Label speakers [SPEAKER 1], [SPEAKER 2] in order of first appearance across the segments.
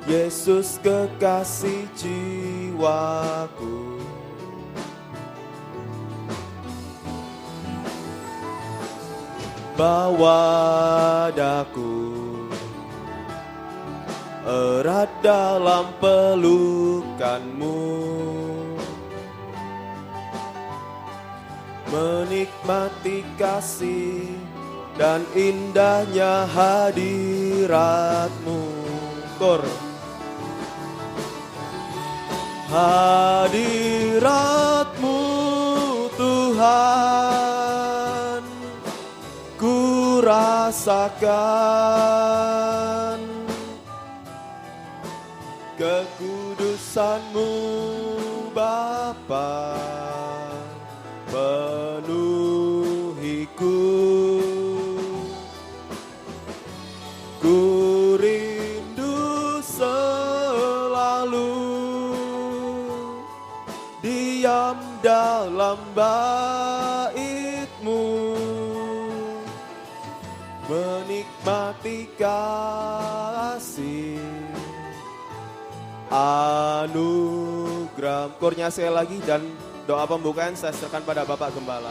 [SPEAKER 1] Yesus kekasih jiwaku. Bawa daku erat dalam pelukanmu, menikmati kasih dan indahnya hadiratmu. Kor. Hadiratmu Tuhan, ku rasakan kekudusan-Mu Bapa, penuhiku. Ku rindu selalu diam dalam bait-Mu, menikmati kasih anugerah. Kornya sekali lagi dan doa pembukaan saya serahkan pada Bapak Gembala.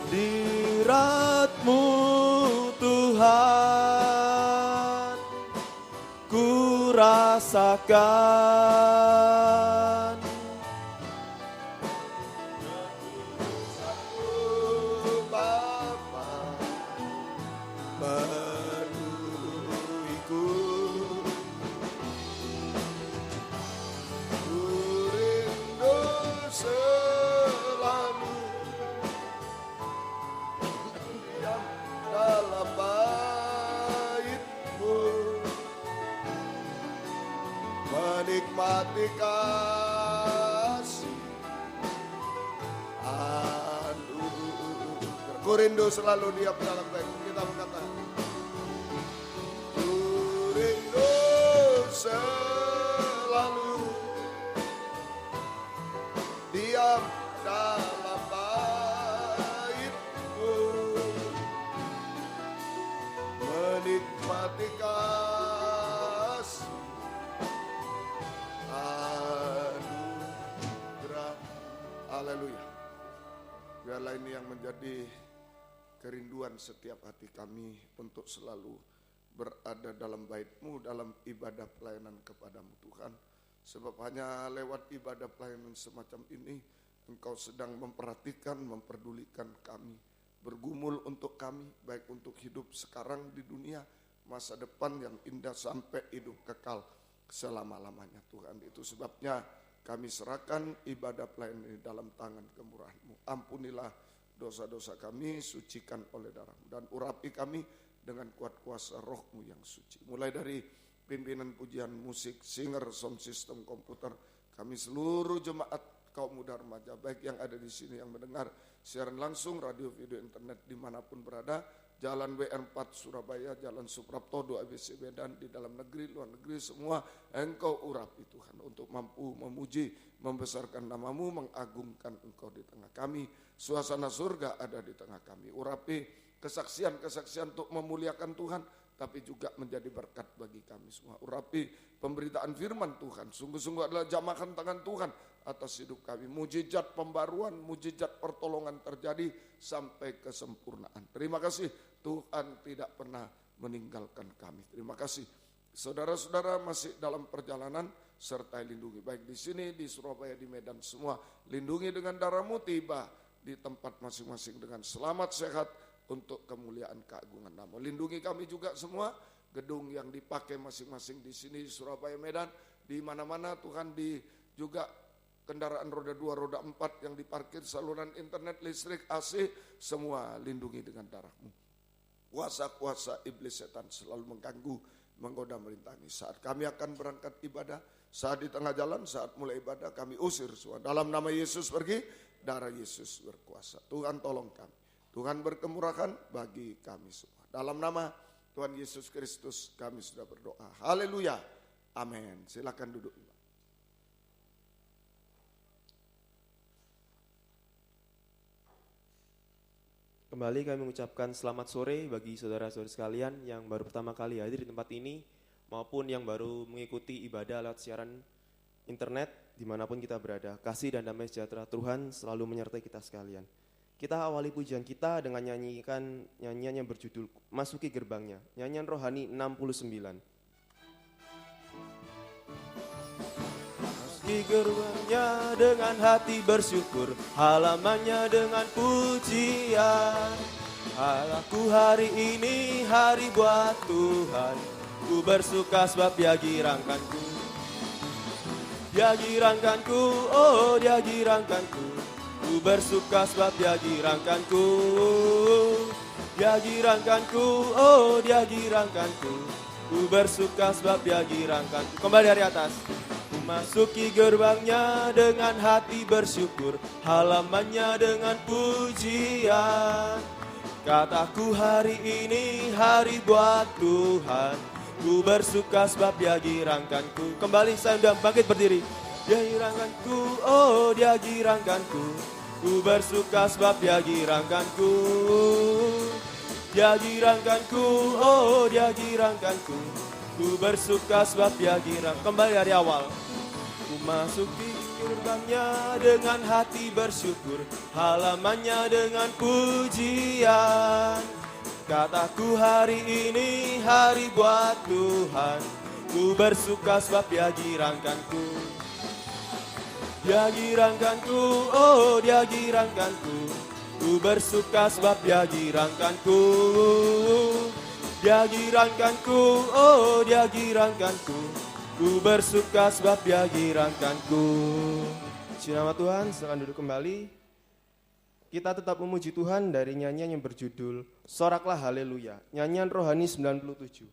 [SPEAKER 1] Hadirat-Mu Tuhan, ku rasakan
[SPEAKER 2] menikmati kasih anugerah. Ku rindu selalu diam dalam bait. Kita mengatakan ku rindu selalu diam dalam bait-Mu, menikmati kasih anugerah. Haleluya. Biarlah ini yang menjadi kerinduan setiap hati kami untuk selalu berada dalam bait-Mu, dalam ibadah pelayanan kepadamu Tuhan. Sebab hanya lewat ibadah pelayanan semacam ini Engkau sedang memperhatikan, memperdulikan kami, bergumul untuk kami, baik untuk hidup sekarang di dunia, masa depan yang indah sampai hidup kekal selama-lamanya Tuhan. Itu sebabnya kami serahkan ibadah pelayanan ini dalam tangan kemurahan-Mu. Ampunilah dosa-dosa kami, sucikan oleh darah-Mu, dan urapi kami dengan kuat kuasa Roh-Mu yang suci. Mulai dari pimpinan pujian musik, singer, sound system, komputer, kami seluruh jemaat kaum muda remaja, baik yang ada di sini yang mendengar siaran langsung, radio, video, internet dimanapun berada, Jalan WR4 Surabaya, Jalan Suprapto 2 ABC Medan, di dalam negeri, luar negeri, semua Engkau urapi Tuhan untuk mampu memuji, membesarkan nama-Mu, mengagungkan Engkau di tengah kami. Suasana surga ada di tengah kami. Urapi kesaksian-kesaksian untuk memuliakan Tuhan, tapi juga menjadi berkat bagi kami semua. Urapi pemberitaan firman Tuhan, sungguh-sungguh adalah jamahan tangan Tuhan atas hidup kami. Mujizat pembaruan, mujizat pertolongan terjadi sampai kesempurnaan. Terima kasih Tuhan tidak pernah meninggalkan kami. Terima kasih saudara-saudara masih dalam perjalanan, serta lindungi baik di sini, di Surabaya, di Medan, semua lindungi dengan darah-Mu, tiba di tempat masing-masing dengan selamat sehat untuk kemuliaan keagungan nama. Lindungi kami juga semua, gedung yang dipakai masing-masing di sini, di Surabaya, Medan, di mana-mana Tuhan, di juga kendaraan roda 2, roda 4 yang diparkir, saluran internet, listrik, AC, semua lindungi dengan darah-Mu. Kuasa-kuasa iblis setan selalu mengganggu, menggoda, merintangi. Saat kami akan berangkat ibadah, saat di tengah jalan, saat mulai ibadah, kami usir semua. Dalam nama Yesus pergi, darah Yesus berkuasa. Tuhan tolong kami. Tuhan berkemurahan bagi kami semua. Dalam nama Tuhan Yesus Kristus kami sudah berdoa. Haleluya. Amin. Silakan duduk.
[SPEAKER 1] Kembali kami mengucapkan selamat sore bagi saudara-saudara sekalian yang baru pertama kali hadir di tempat ini. maupun yang baru mengikuti ibadah lewat siaran internet dimanapun kita berada. Kasih dan damai sejahtera Tuhan selalu menyertai kita sekalian. Kita awali pujian kita dengan nyanyikan nyanyian yang berjudul Masuki Gerbangnya, nyanyian rohani 69. Masuki gerbangnya dengan hati bersyukur, halamannya dengan pujian. Aku hari ini hari buat Tuhan, ku bersuka sebab Dia girangkanku. Dia girangkanku, oh Dia girangkanku, ku bersuka sebab Dia girangkanku. Dia girangkanku, oh Dia girangkanku, ku bersuka sebab Dia girangkanku. Kembali dari atas. Ku masuki gerbangnya dengan hati bersyukur, halamannya dengan pujian. Kataku hari ini hari buat Tuhan, ku bersuka sebab Dia girangkanku. Kembali saya sudah bangkit berdiri. Dia girangkanku, oh Dia girangkanku, ku bersuka sebab Dia girangkanku. Dia girangkanku, oh Dia girangkanku, ku bersuka sebab Dia girang. Kembali dari awal. Ku masuki gerbangnya dengan hati bersyukur, halamannya dengan pujian. Kataku hari ini hari buat Tuhan, ku bersuka sebab Dia girangkanku. Dia girangkanku, oh Dia girangkanku, ku bersuka sebab Dia girangkanku. Dia girangkanku, oh Dia girangkanku, ku bersuka sebab Dia girangkanku. Puji nama Tuhan, silakan duduk kembali. Kita tetap memuji Tuhan dari nyanyian yang berjudul Soraklah Haleluya, nyanyian rohani 97.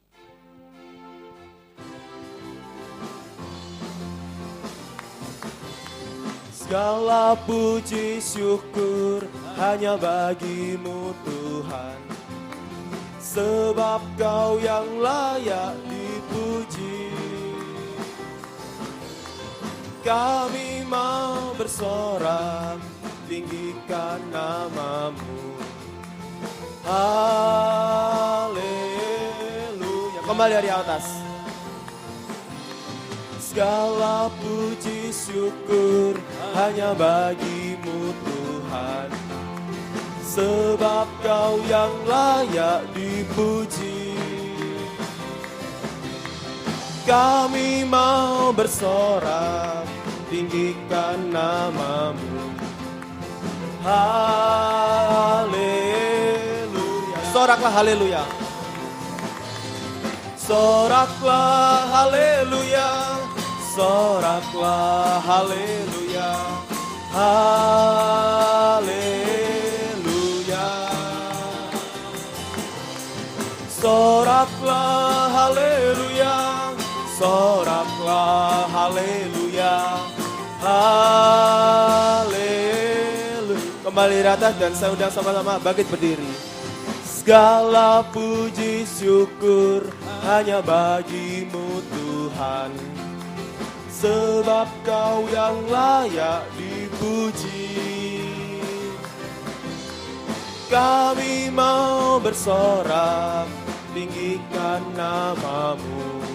[SPEAKER 1] Segala puji syukur hanya bagi-Mu Tuhan, sebab Kau yang layak dipuji. Kami mau bersorak, tinggikan nama-Mu. Haleluya. Kembali dari atas. Segala puji syukur hanya bagi-Mu Tuhan, sebab Kau yang layak dipuji. Kami mau bersorak, tinggikan nama-Mu. Haleluya. Soraklah haleluya. Soraklah haleluya. Soraklah haleluya. Haleluya. Soraklah haleluya. Soraklah haleluya. Haleluya. Kembali rata dan saya undang sama-sama bangkit berdiri. Segala puji syukur hanya bagi-Mu Tuhan, sebab Kau yang layak dipuji. Kami mau bersorak, tinggikan nama-Mu.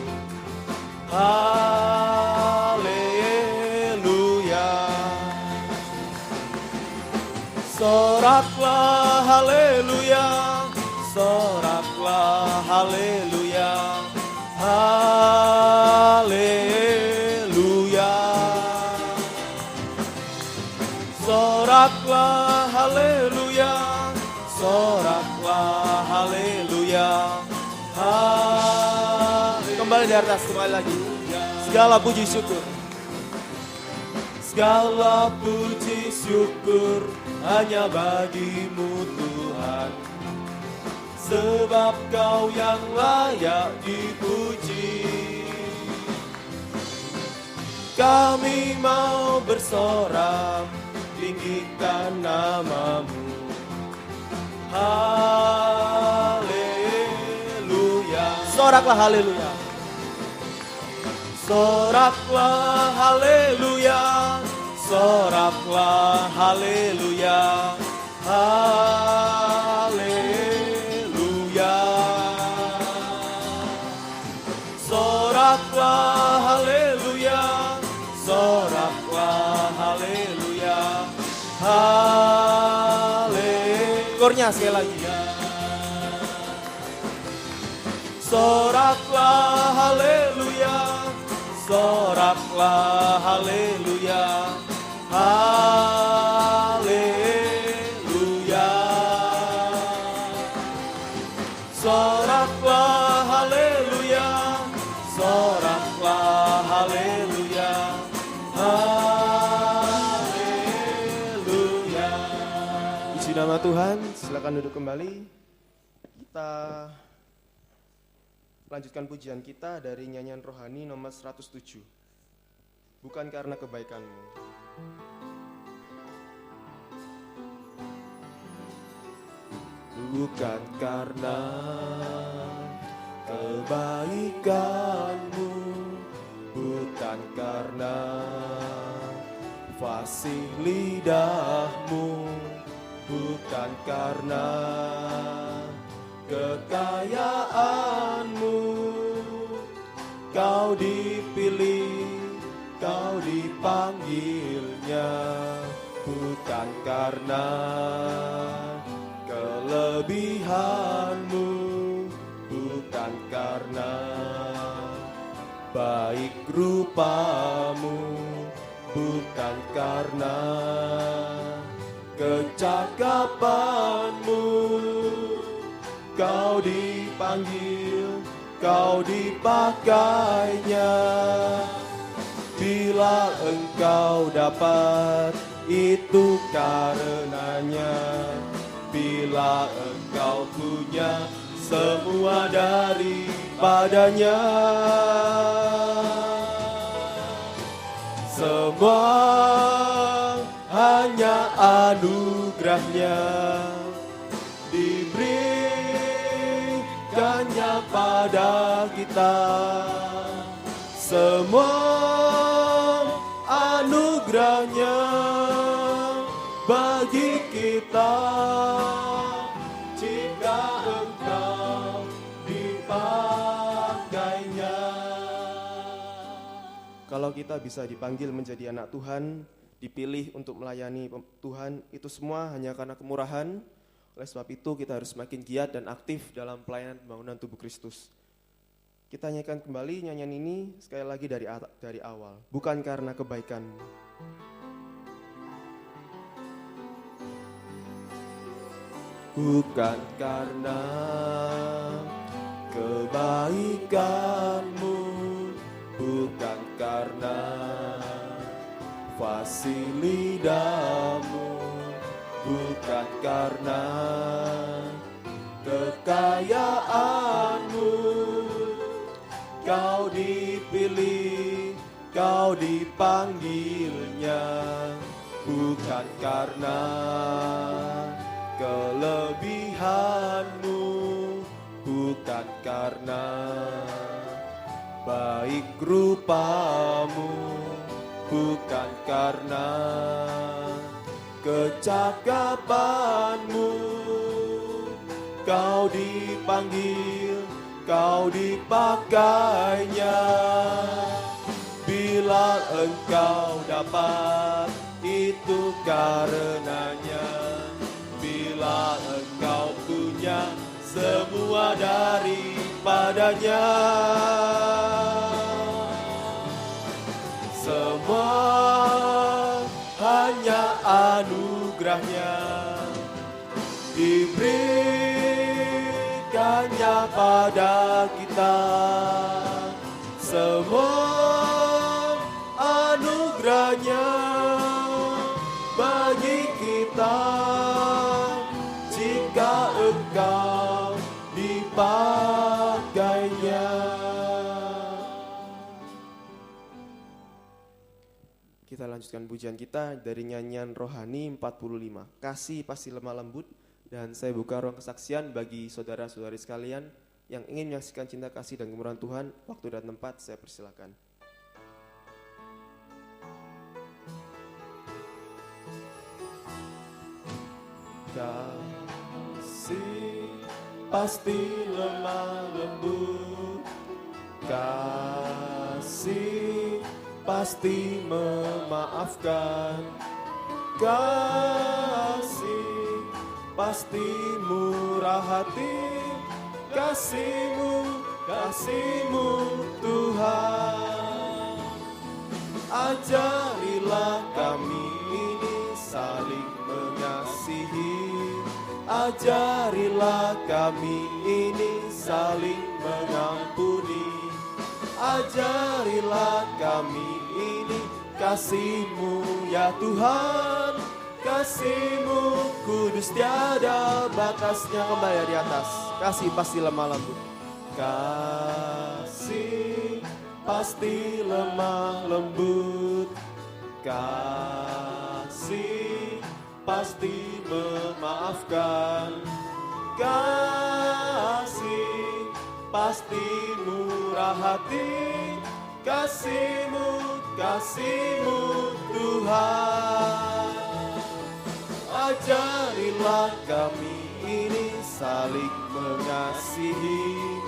[SPEAKER 1] Haleluya. Soraklah haleluya. Soraklah haleluya. Haleluya. Soraklah haleluya. Soraklah haleluya. Kembali di atas, kembali lagi. Segala puji syukur, segala puji syukur hanya bagi-Mu Tuhan, sebab Kau yang layak dipuji. Kami mau bersorak, tinggikan nama-Mu. Haleluya. Soraklah haleluya. Soraklah haleluya. Soraklah haleluya. Haleluya. haleluya. Kornya sekali lagi. Soraklah haleluya, soraklah haleluya, haleluya. Soraklah haleluya, soraklah haleluya, haleluya. Puji nama Tuhan, silakan duduk kembali. Kita lanjutkan pujian kita dari nyanyian rohani nomor 107. Bukan karena kebaikanmu. Bukan karena kebaikanmu, bukan karena fasih lidahmu, bukan karena kekayaanmu, kau dipilih, kau dipanggilnya, bukan karena kelebihanmu, bukan karena baik rupamu, bukan karena kecakapanmu, kau dipanggil, kau dipakainya. Bila engkau dapat, itu karenanya. Bila engkau punya semua daripadanya, semua hanya anugerahnya, diberikannya pada kita. Semua anugerahnya bagi kita, jika engkau dipakainya. Kalau kita bisa dipanggil menjadi anak Tuhan, dipilih untuk melayani Tuhan, itu semua hanya karena kemurahan. Oleh sebab itu kita harus semakin giat dan aktif dalam pelayanan pembangunan tubuh Kristus. Kita nyanyikan kembali nyanyian ini sekali lagi dari awal. Bukan karena kebaikanmu. Bukan karena kebaikanmu, bukan karena fasih lidahmu, bukan karena kekayaanmu, kau dipilih, kau dipanggilnya, bukan karena kelebihanmu, bukan karena baik rupamu, bukan karena kecakapanmu, kau dipanggil, kau dipakainya. Bila engkau dapat, itu karenanya. Bila engkau punya semua daripadanya, semua hanya anugerahnya, diberikannya pada kita. Semua anugerahnya bagi kita, jika engkau dipakainya. Kita lanjutkan pujian kita dari nyanyian rohani 45. Kasih pasti lemah lembut. Dan saya buka ruang kesaksian bagi saudara-saudari sekalian yang ingin menyaksikan cinta kasih dan kemurahan Tuhan. Waktu dan tempat saya persilakan. Kasih pasti lemah lembut, kasih pasti memaafkan, kasih pasti murah hati, kasih-Mu, kasih-Mu Tuhan. Ajarilah kami ini saling mengasihi, ajarilah kami ini saling mengampuni, ajarilah kami ini kasih-Mu ya Tuhan, kasih-Mu kudus tiada batasnya. Kembali dari atas, kasih pasti lemah lembut, kasih pasti lemah lembut, kasih pasti memaafkan, kasih pasti murah hati, kasih-Mu, kasih-Mu Tuhan. Ajarilah kami ini saling mengasihi,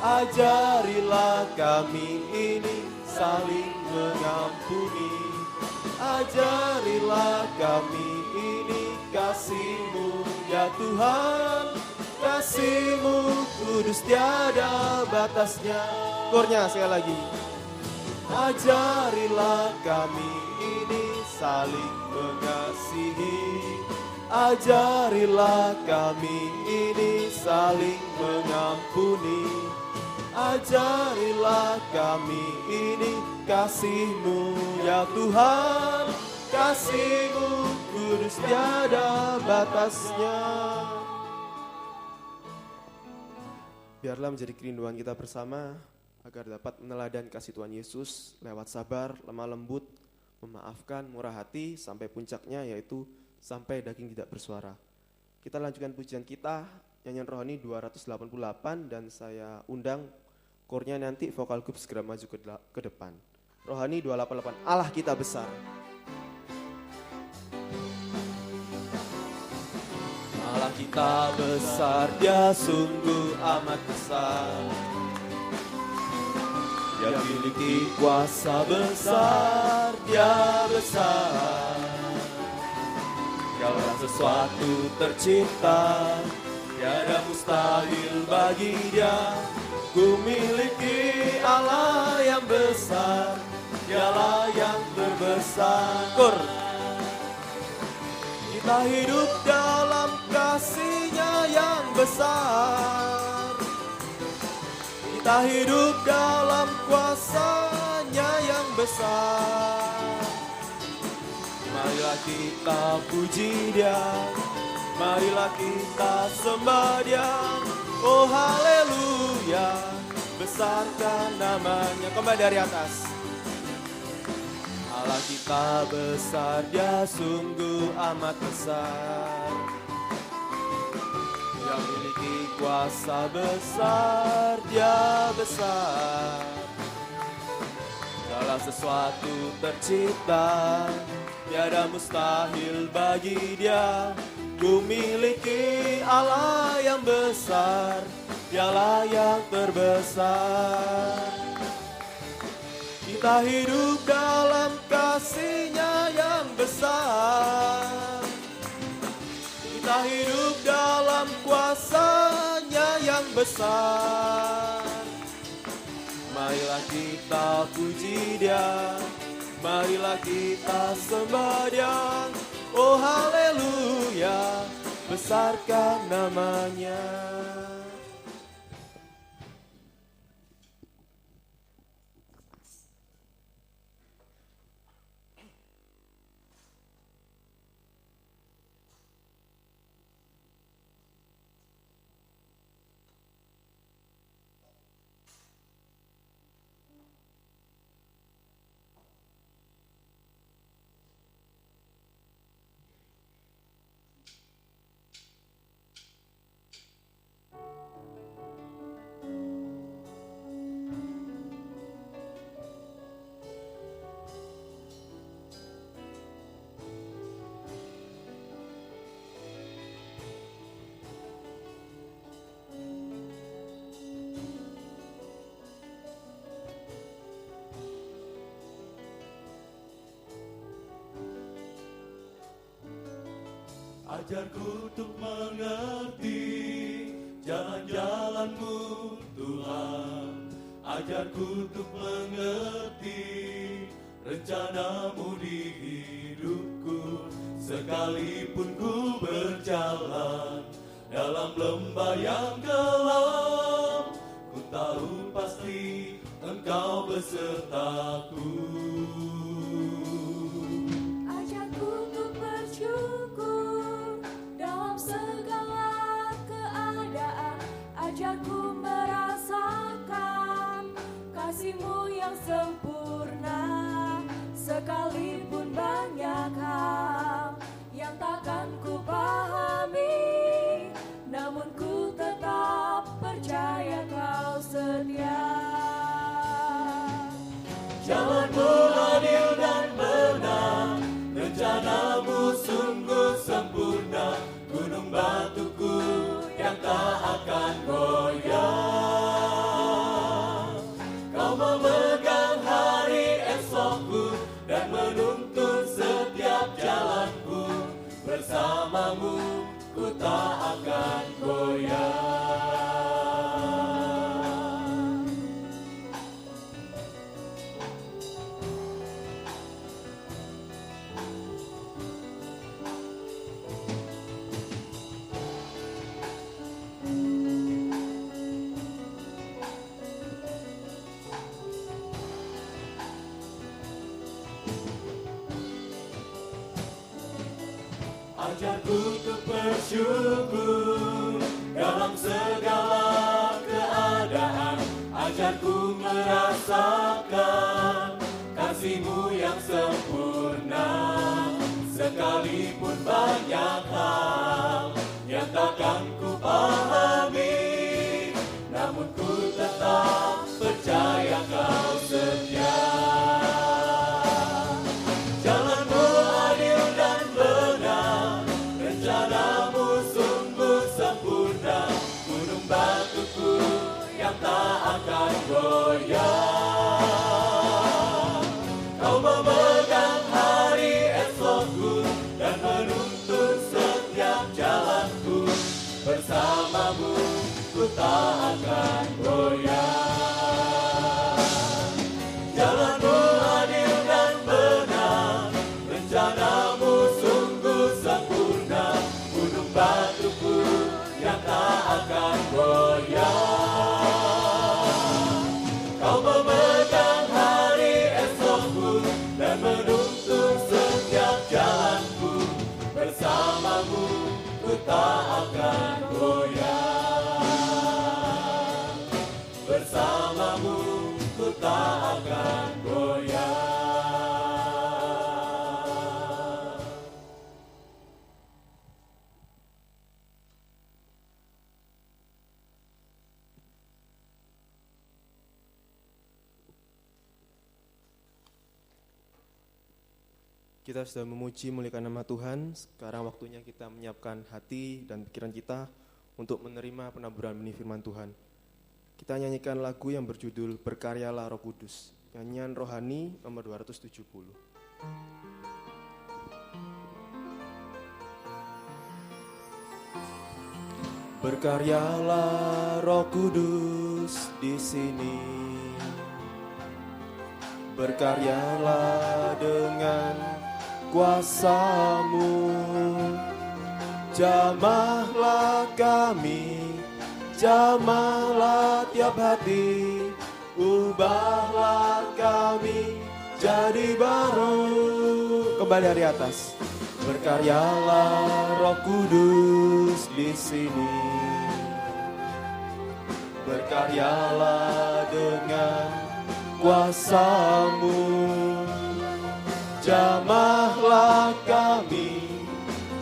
[SPEAKER 1] ajarilah kami ini saling mengampuni, ajarilah kami ini kasih-Mu ya Tuhan, kasih-Mu kudus tiada batasnya. Kornya sekali lagi. Ajarilah kami ini saling mengasihi, ajarilah kami ini saling mengampuni, ajarilah kami ini kasih-Mu ya Tuhan, kasih-Mu kudus tiada batasnya. Biarlah menjadi kerinduan kita bersama agar dapat meneladani kasih Tuhan Yesus lewat sabar, lemah lembut, memaafkan, murah hati, sampai puncaknya yaitu sampai daging tidak bersuara. Kita lanjutkan pujian kita, nyanyian rohani 288, dan saya undang kornya nanti vokal group segera maju ke depan. Rohani 288, Allah kita besar. Allah kita besar, Dia sungguh amat besar. Dia miliki kuasa besar, Dia besar. Segala sesuatu tercipta, tiada mustahil bagi Dia. Ku miliki Allah yang besar, Dialah yang terbesar. Kur. Kita hidup dalam kasih-Nya yang besar, kita hidup dalam kuasa-Nya yang besar. Marilah kita puji Dia, marilah kita sembah Dia. Oh haleluya, besarkan namanya. Kembali dari atas. Allah kita besar, Dia sungguh amat besar. Dia miliki kuasa besar, Dia besar. Segala sesuatu tercipta, tiada mustahil bagi Dia. Ku miliki Allah yang besar, Dialah yang terbesar. Kita hidup dalam kasih-Nya yang besar, kita hidup dalam kuasa-Nya yang besar. Marilah kita puji Dia, marilah kita sembah Dia. Oh haleluya, besarkan namanya.
[SPEAKER 3] Ajarku untuk mengerti jalan-jalan-Mu Tuhan. Ajarku untuk mengerti rencana-Mu di hidupku. Sekalipun ku berjalan dalam lembah yang gelap, ku tahu pasti Engkau besertaku.
[SPEAKER 4] Ajarku untuk bersyukur dalam segala keadaan. Ajarku merasakan kasih-Mu yang sempurna. Sekalipun banyak hal yang takkan ku pahami, namun ku tetap percaya Kau setia.
[SPEAKER 3] Jalan-Mu adil dan benar, rencana-Mu sungguh sempurna. Gunung batuku yang tak akan goyah. Kau memegang hari esokku dan menuntun setiap jalanku. Bersama-Mu ku tak akan goyah. Ajarku untuk bersyukur dalam segala keadaan. Ajarku merasakan kasih-Mu yang sempurna. Sekalipun banyak hal yang takkan ku pahami, namun ku tetap percaya Kau setia. Jalan-Mu adil dan benar, rencana-Mu sungguh sempurna. Gunung batuku yang tak akan goyah. Kau memegang hari esokku dan menuntun setiap jalanku. Bersama-Mu ku tak akan goyah. Jalan-Mu adil dan benar, rencana-Mu sungguh sempurna. Gunung batuku yang tak akan goyah. Kau memegang hari esokku dan menuntun setiap jalanku. Bersama-Mu ku tak akan goyah. Bersama-Mu ku tak akan goyah.
[SPEAKER 1] Kita sudah memuji muliakan nama Tuhan. Sekarang waktunya kita menyiapkan hati dan pikiran kita untuk menerima penaburan benih firman Tuhan. Kita nyanyikan lagu yang berjudul Berkaryalah Roh Kudus. Nyanyian rohani nomor 270. Berkaryalah Roh Kudus di sini. Berkaryalah dengan kuasa-Mu. Jamahlah kami, jamahlah tiap hati. Ubahlah kami jadi baru. Kembali dari atas. Berkaryalah Roh Kudus di sini. Berkaryalah dengan kuasa-Mu. Jamahlah kami,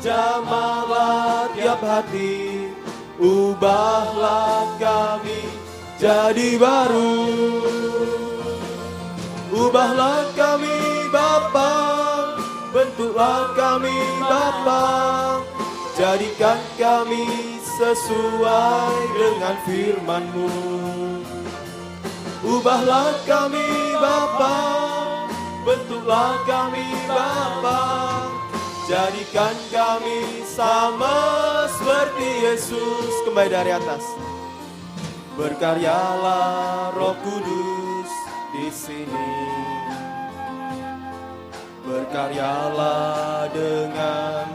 [SPEAKER 1] jamahlah tiap hati. Ubahlah kami jadi baru. Ubahlah kami Bapa, bentuklah kami Bapa. Jadikan kami sesuai dengan firman-Mu. Ubahlah kami Bapa, bentuklah kami Bapa. Jadikan kami sama seperti Yesus. Kembali dari atas. Berkaryalah Roh Kudus di sini. Berkaryalah dengan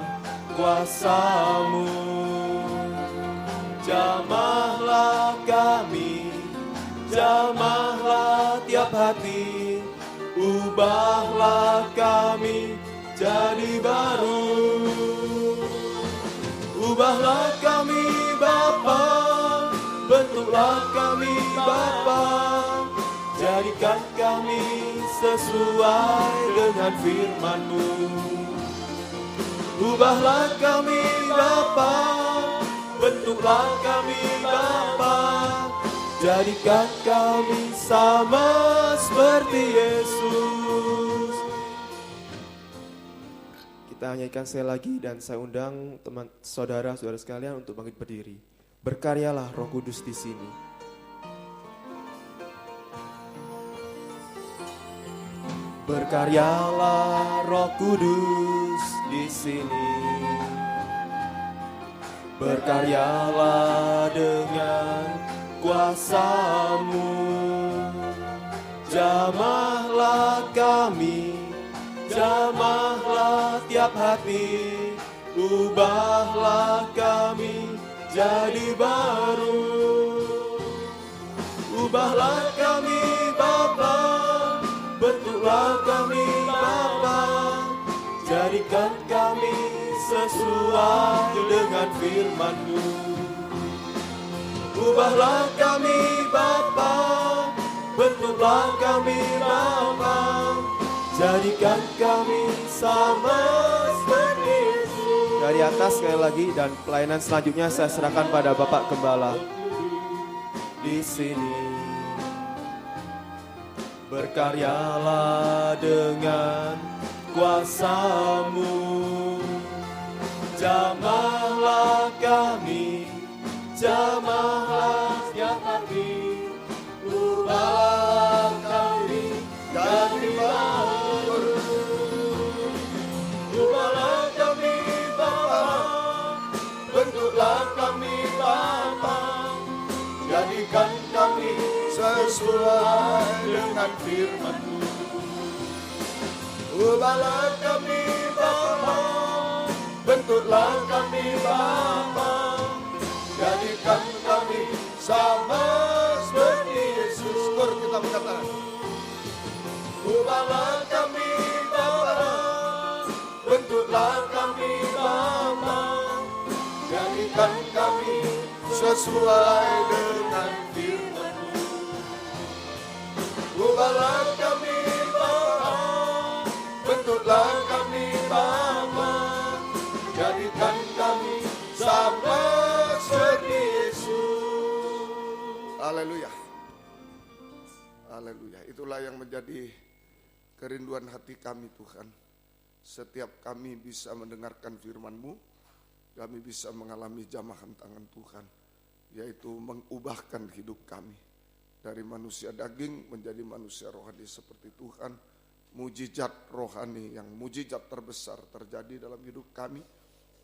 [SPEAKER 1] kuasa-Mu. Jamahlah kami, jamahlah tiap hati. Ubahlah kami jadi baru. Ubahlah kami Bapa, bentuklah kami Bapa. Jadikan kami sesuai dengan firman-Mu. Ubahlah kami Bapa, bentuklah kami Bapa. Jadikan kami sama seperti Yesus. Kita nyanyikan sekali lagi dan saya undang teman saudara-saudara sekalian untuk bangkit berdiri. Berkaryalah Roh Kudus di sini. Berkaryalah Roh Kudus di sini. Berkaryalah dengan kuasa-Mu. Jamahlah kami, jamahlah tiap hati. Ubahlah kami jadi baru. Ubahlah kami Bapa, bentuklah kami Bapa. Jadikan kami sesuai dengan firman-Mu. Ubahlah kami Bapa, bentuklah kami Bapa. Jadikan kami sama seperti Yesus. Dari atas sekali lagi dan pelayanan selanjutnya saya serahkan pada Bapak Gembala di sini. Berkaryalah dengan kuasa-Mu. Jamahlah kami, jamahlah tiap hati. Ubahlah kami jadi baru. Ubahlah kami Bapa, bentuklah kami Bapa. Jadikan kami sesuai dengan firman-Mu. Ubahlah kami Bapa, bentuklah kami Bapa. Jadikan kami sama seperti Yesus. Mari kita berkata, ubahlah kami Bapa, bentuklah kami Bapa. Jadikan kami sesuai dengan firman-Mu. Ubahlah kami Bapa, bentuklah kami Bapa. Jadikan kami sama seperti Yesus. Haleluya. Haleluya. Itulah yang menjadi kerinduan hati kami Tuhan. Setiap kami bisa mendengarkan firman-Mu, kami bisa mengalami jamahan tangan Tuhan, yaitu mengubahkan hidup kami dari manusia daging menjadi manusia rohani seperti Tuhan. Mujizat rohani yang mujizat terbesar terjadi dalam hidup kami,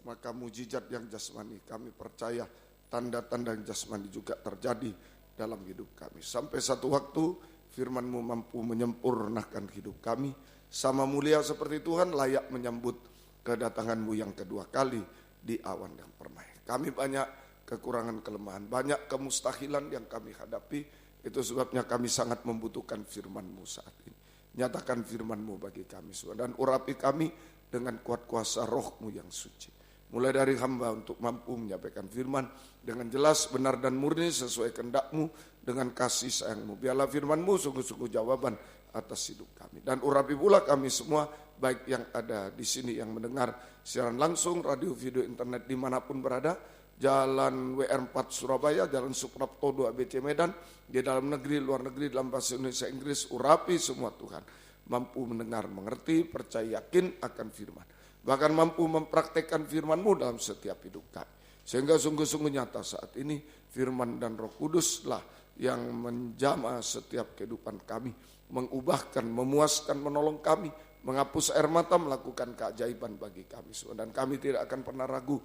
[SPEAKER 1] maka mujizat yang jasmani kami percaya tanda-tanda yang jasmani juga terjadi dalam hidup kami. Sampai satu waktu firman-Mu mampu menyempurnakan hidup kami. Sama mulia seperti Tuhan layak menyambut kedatangan-Mu yang kedua kali di awan yang permai. Kami banyak kekurangan kelemahan, banyak kemustahilan yang kami hadapi. Itu sebabnya kami sangat membutuhkan firman-Mu saat ini. Nyatakan firman-Mu bagi kami semua dan urapi kami dengan kuat kuasa roh-Mu yang suci. Mulai dari hamba untuk mampu menyampaikan firman dengan jelas, benar dan murni sesuai kehendak-Mu dengan kasih sayang-Mu. Biarlah firman-Mu sungguh-sungguh jawaban atas hidup kami. Dan urapi pula kami semua, baik yang ada di sini yang mendengar siaran langsung, radio, video, internet dimanapun berada, Jalan WR4 Surabaya, Jalan Suprapto 2 ABC Medan, di dalam negeri, luar negeri, dalam bahasa Indonesia, Inggris, urapi semua Tuhan. Mampu mendengar, mengerti, percaya, yakin akan firman. Bahkan mampu mempraktekkan firman-Mu dalam setiap hidup kami. Sehingga sungguh-sungguh nyata saat ini firman dan Roh Kuduslah yang menjamah setiap kehidupan kami, mengubahkan, memuaskan, menolong kami,
[SPEAKER 2] menghapus air mata, melakukan keajaiban bagi kami semua. Dan kami tidak akan pernah ragu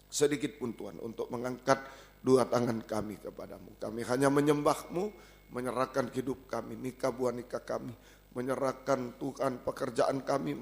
[SPEAKER 2] sedikit pun Tuhan untuk mengangkat dua tangan kami kepadamu. Kami hanya menyembah-Mu, menyerahkan hidup kami, nikah buah nikah kami, menyerahkan Tuhan pekerjaan kami,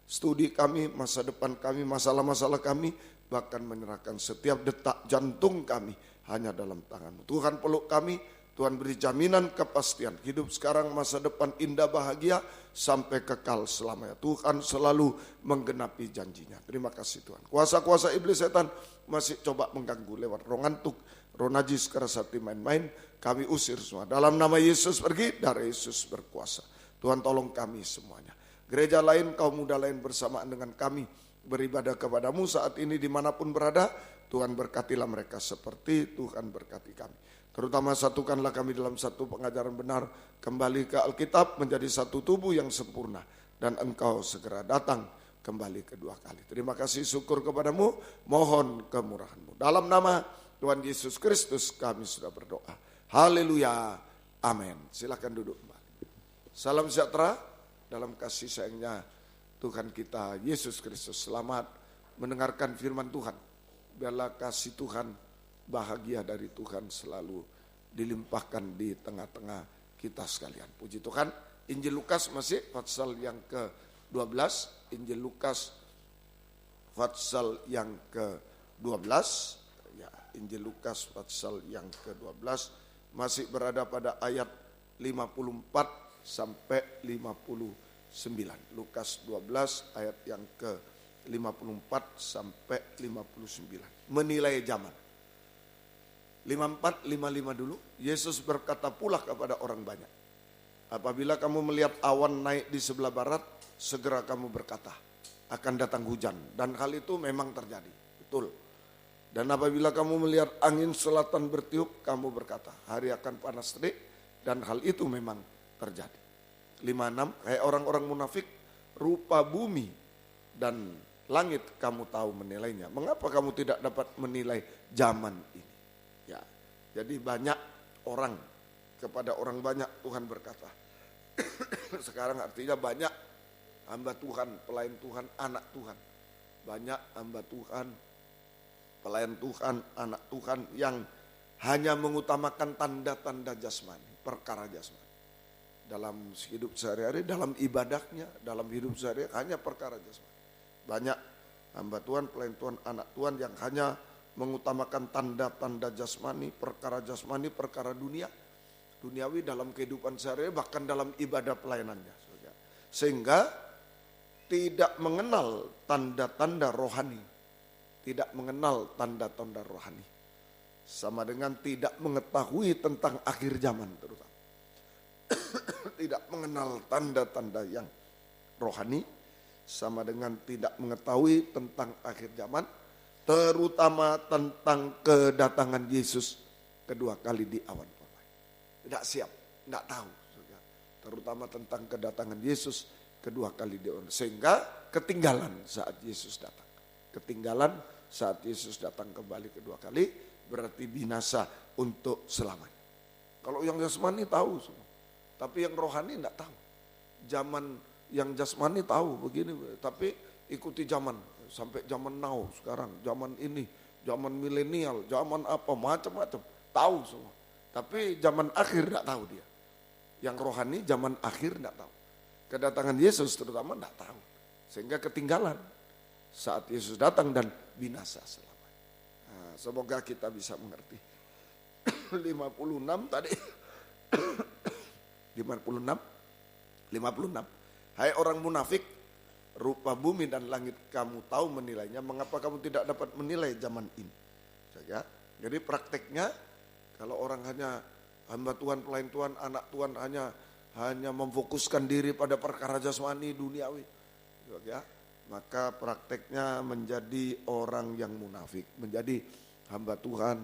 [SPEAKER 2] studi kami, masa depan kami, masalah-masalah kami, bahkan menyerahkan setiap detak jantung kami hanya dalam tangan-Mu. Tuhan peluk kami, Tuhan beri jaminan kepastian hidup sekarang, masa depan indah bahagia sampai kekal selamanya. Tuhan selalu menggenapi janjinya. Terima kasih Tuhan. Kuasa-kuasa iblis setan masih coba mengganggu lewat roh ngantuk, roh najis, keras hati, main-main. Kami usir semua. Dalam nama Yesus pergi, darah Yesus berkuasa. Tuhan tolong kami semuanya. Gereja lain, kaum muda lain bersamaan dengan kami beribadah kepadamu saat ini dimanapun berada. Tuhan berkatilah mereka seperti Tuhan berkati kami. Terutama satukanlah kami dalam satu pengajaran benar, kembali ke Alkitab menjadi satu tubuh yang sempurna, dan Engkau segera datang kembali kedua kali. Terima kasih, syukur kepadamu, mohon kemurahan-Mu. Dalam nama Tuhan Yesus Kristus kami sudah berdoa. Haleluya, amin. Silakan duduk kembali. Salam sejahtera dalam kasih sayangnya Tuhan kita Yesus Kristus. Selamat mendengarkan firman Tuhan. Biarlah kasih Tuhan, bahagia dari Tuhan selalu dilimpahkan di tengah-tengah kita sekalian. Puji Tuhan. Injil Lukas masih pasal yang ke-12. Injil Lukas pasal yang ke-12. Ya, Injil Lukas pasal yang ke-12 masih berada pada ayat 54 sampai 59. Lukas 12 ayat yang ke-54 sampai 59. Menilai zaman. 54, 55 dulu. Yesus berkata pula kepada orang banyak, apabila kamu melihat awan naik di sebelah barat, segera kamu berkata, akan datang hujan. Dan hal itu memang terjadi, betul. Dan apabila kamu melihat angin selatan bertiup, kamu berkata, hari akan panas terik. Dan hal itu memang terjadi. 56, hai orang-orang munafik, rupa bumi dan langit kamu tahu menilainya. Mengapa kamu tidak dapat menilai zaman ini? Ya, jadi banyak orang, kepada orang banyak Tuhan berkata. Sekarang artinya banyak hamba Tuhan, pelayan Tuhan, anak Tuhan. Banyak hamba Tuhan, pelayan Tuhan, anak Tuhan yang hanya mengutamakan tanda-tanda jasmani, perkara jasmani. Dalam hidup sehari-hari, dalam ibadahnya, dalam hidup sehari-hari hanya perkara jasmani. Banyak hamba Tuhan, pelayan Tuhan, anak Tuhan yang hanya mengutamakan tanda-tanda jasmani, perkara dunia, duniawi dalam kehidupan sehari-hari, bahkan dalam ibadah pelayanannya. Sehingga tidak mengenal tanda-tanda rohani, tidak mengenal tanda-tanda rohani. Sama dengan tidak mengetahui tentang akhir zaman terutama. Tidak mengenal tanda-tanda yang rohani, sama dengan tidak mengetahui tentang akhir zaman, terutama tentang kedatangan Yesus kedua kali di awan permai. Tidak siap, tidak tahu. Terutama tentang kedatangan Yesus kedua kali di awan. Sehingga ketinggalan saat Yesus datang. Ketinggalan saat Yesus datang kembali kedua kali, berarti binasa untuk selamanya. Kalau yang jasmani tahu semua, tapi yang rohani tidak tahu. Zaman yang jasmani tahu begini, tapi ikuti zaman. Sampai zaman now sekarang, zaman ini, zaman milenial, zaman apa, macam-macam, tahu semua. Tapi zaman akhir tidak tahu dia. Yang rohani zaman akhir tidak tahu. Kedatangan Yesus terutama tidak tahu. Sehingga ketinggalan saat Yesus datang dan binasa selamanya. Nah, semoga kita bisa mengerti. 56 tadi. 56. Hai orang munafik, rupa bumi dan langit kamu tahu menilainya, mengapa kamu tidak dapat menilai zaman ini? Jadi prakteknya kalau orang hanya hamba Tuhan, pelayan Tuhan, anak Tuhan hanya memfokuskan diri pada perkara jasmani duniawi, maka prakteknya menjadi orang yang munafik, menjadi hamba Tuhan,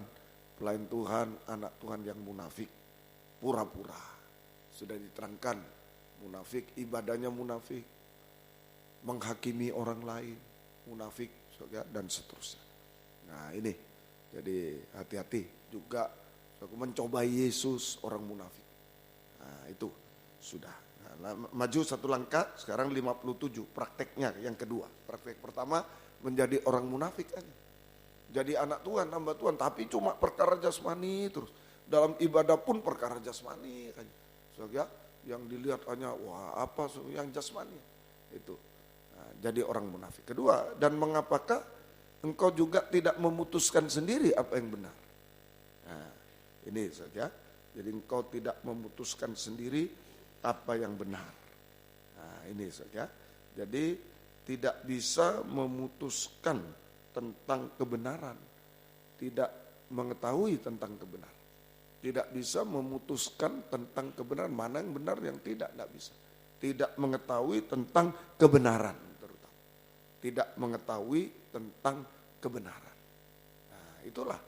[SPEAKER 2] pelayan Tuhan, anak Tuhan yang munafik, pura-pura. Sudah diterangkan, munafik ibadahnya munafik, menghakimi orang lain, munafik, dan seterusnya. Nah ini, jadi hati-hati juga mencobai Yesus orang munafik. Nah itu sudah. Nah, Nah, maju satu langkah, sekarang 57 prakteknya yang kedua. Praktek pertama menjadi orang munafik aja. Jadi anak Tuhan, hamba Tuhan, tapi cuma perkara jasmani terus. Dalam ibadah pun perkara jasmani kan. Saudara, yang dilihat hanya wah apa yang jasmani itu. Nah, jadi orang munafik. Kedua, dan mengapakah engkau juga tidak memutuskan sendiri apa yang benar? Nah, ini saja. Jadi engkau tidak memutuskan sendiri apa yang benar. Nah, ini saja. Jadi tidak bisa memutuskan tentang kebenaran, tidak mengetahui tentang kebenaran, tidak bisa memutuskan tentang kebenaran, mana yang benar yang tidak bisa, tidak mengetahui tentang kebenaran, terutama tidak mengetahui tentang kebenaran. Nah, itulah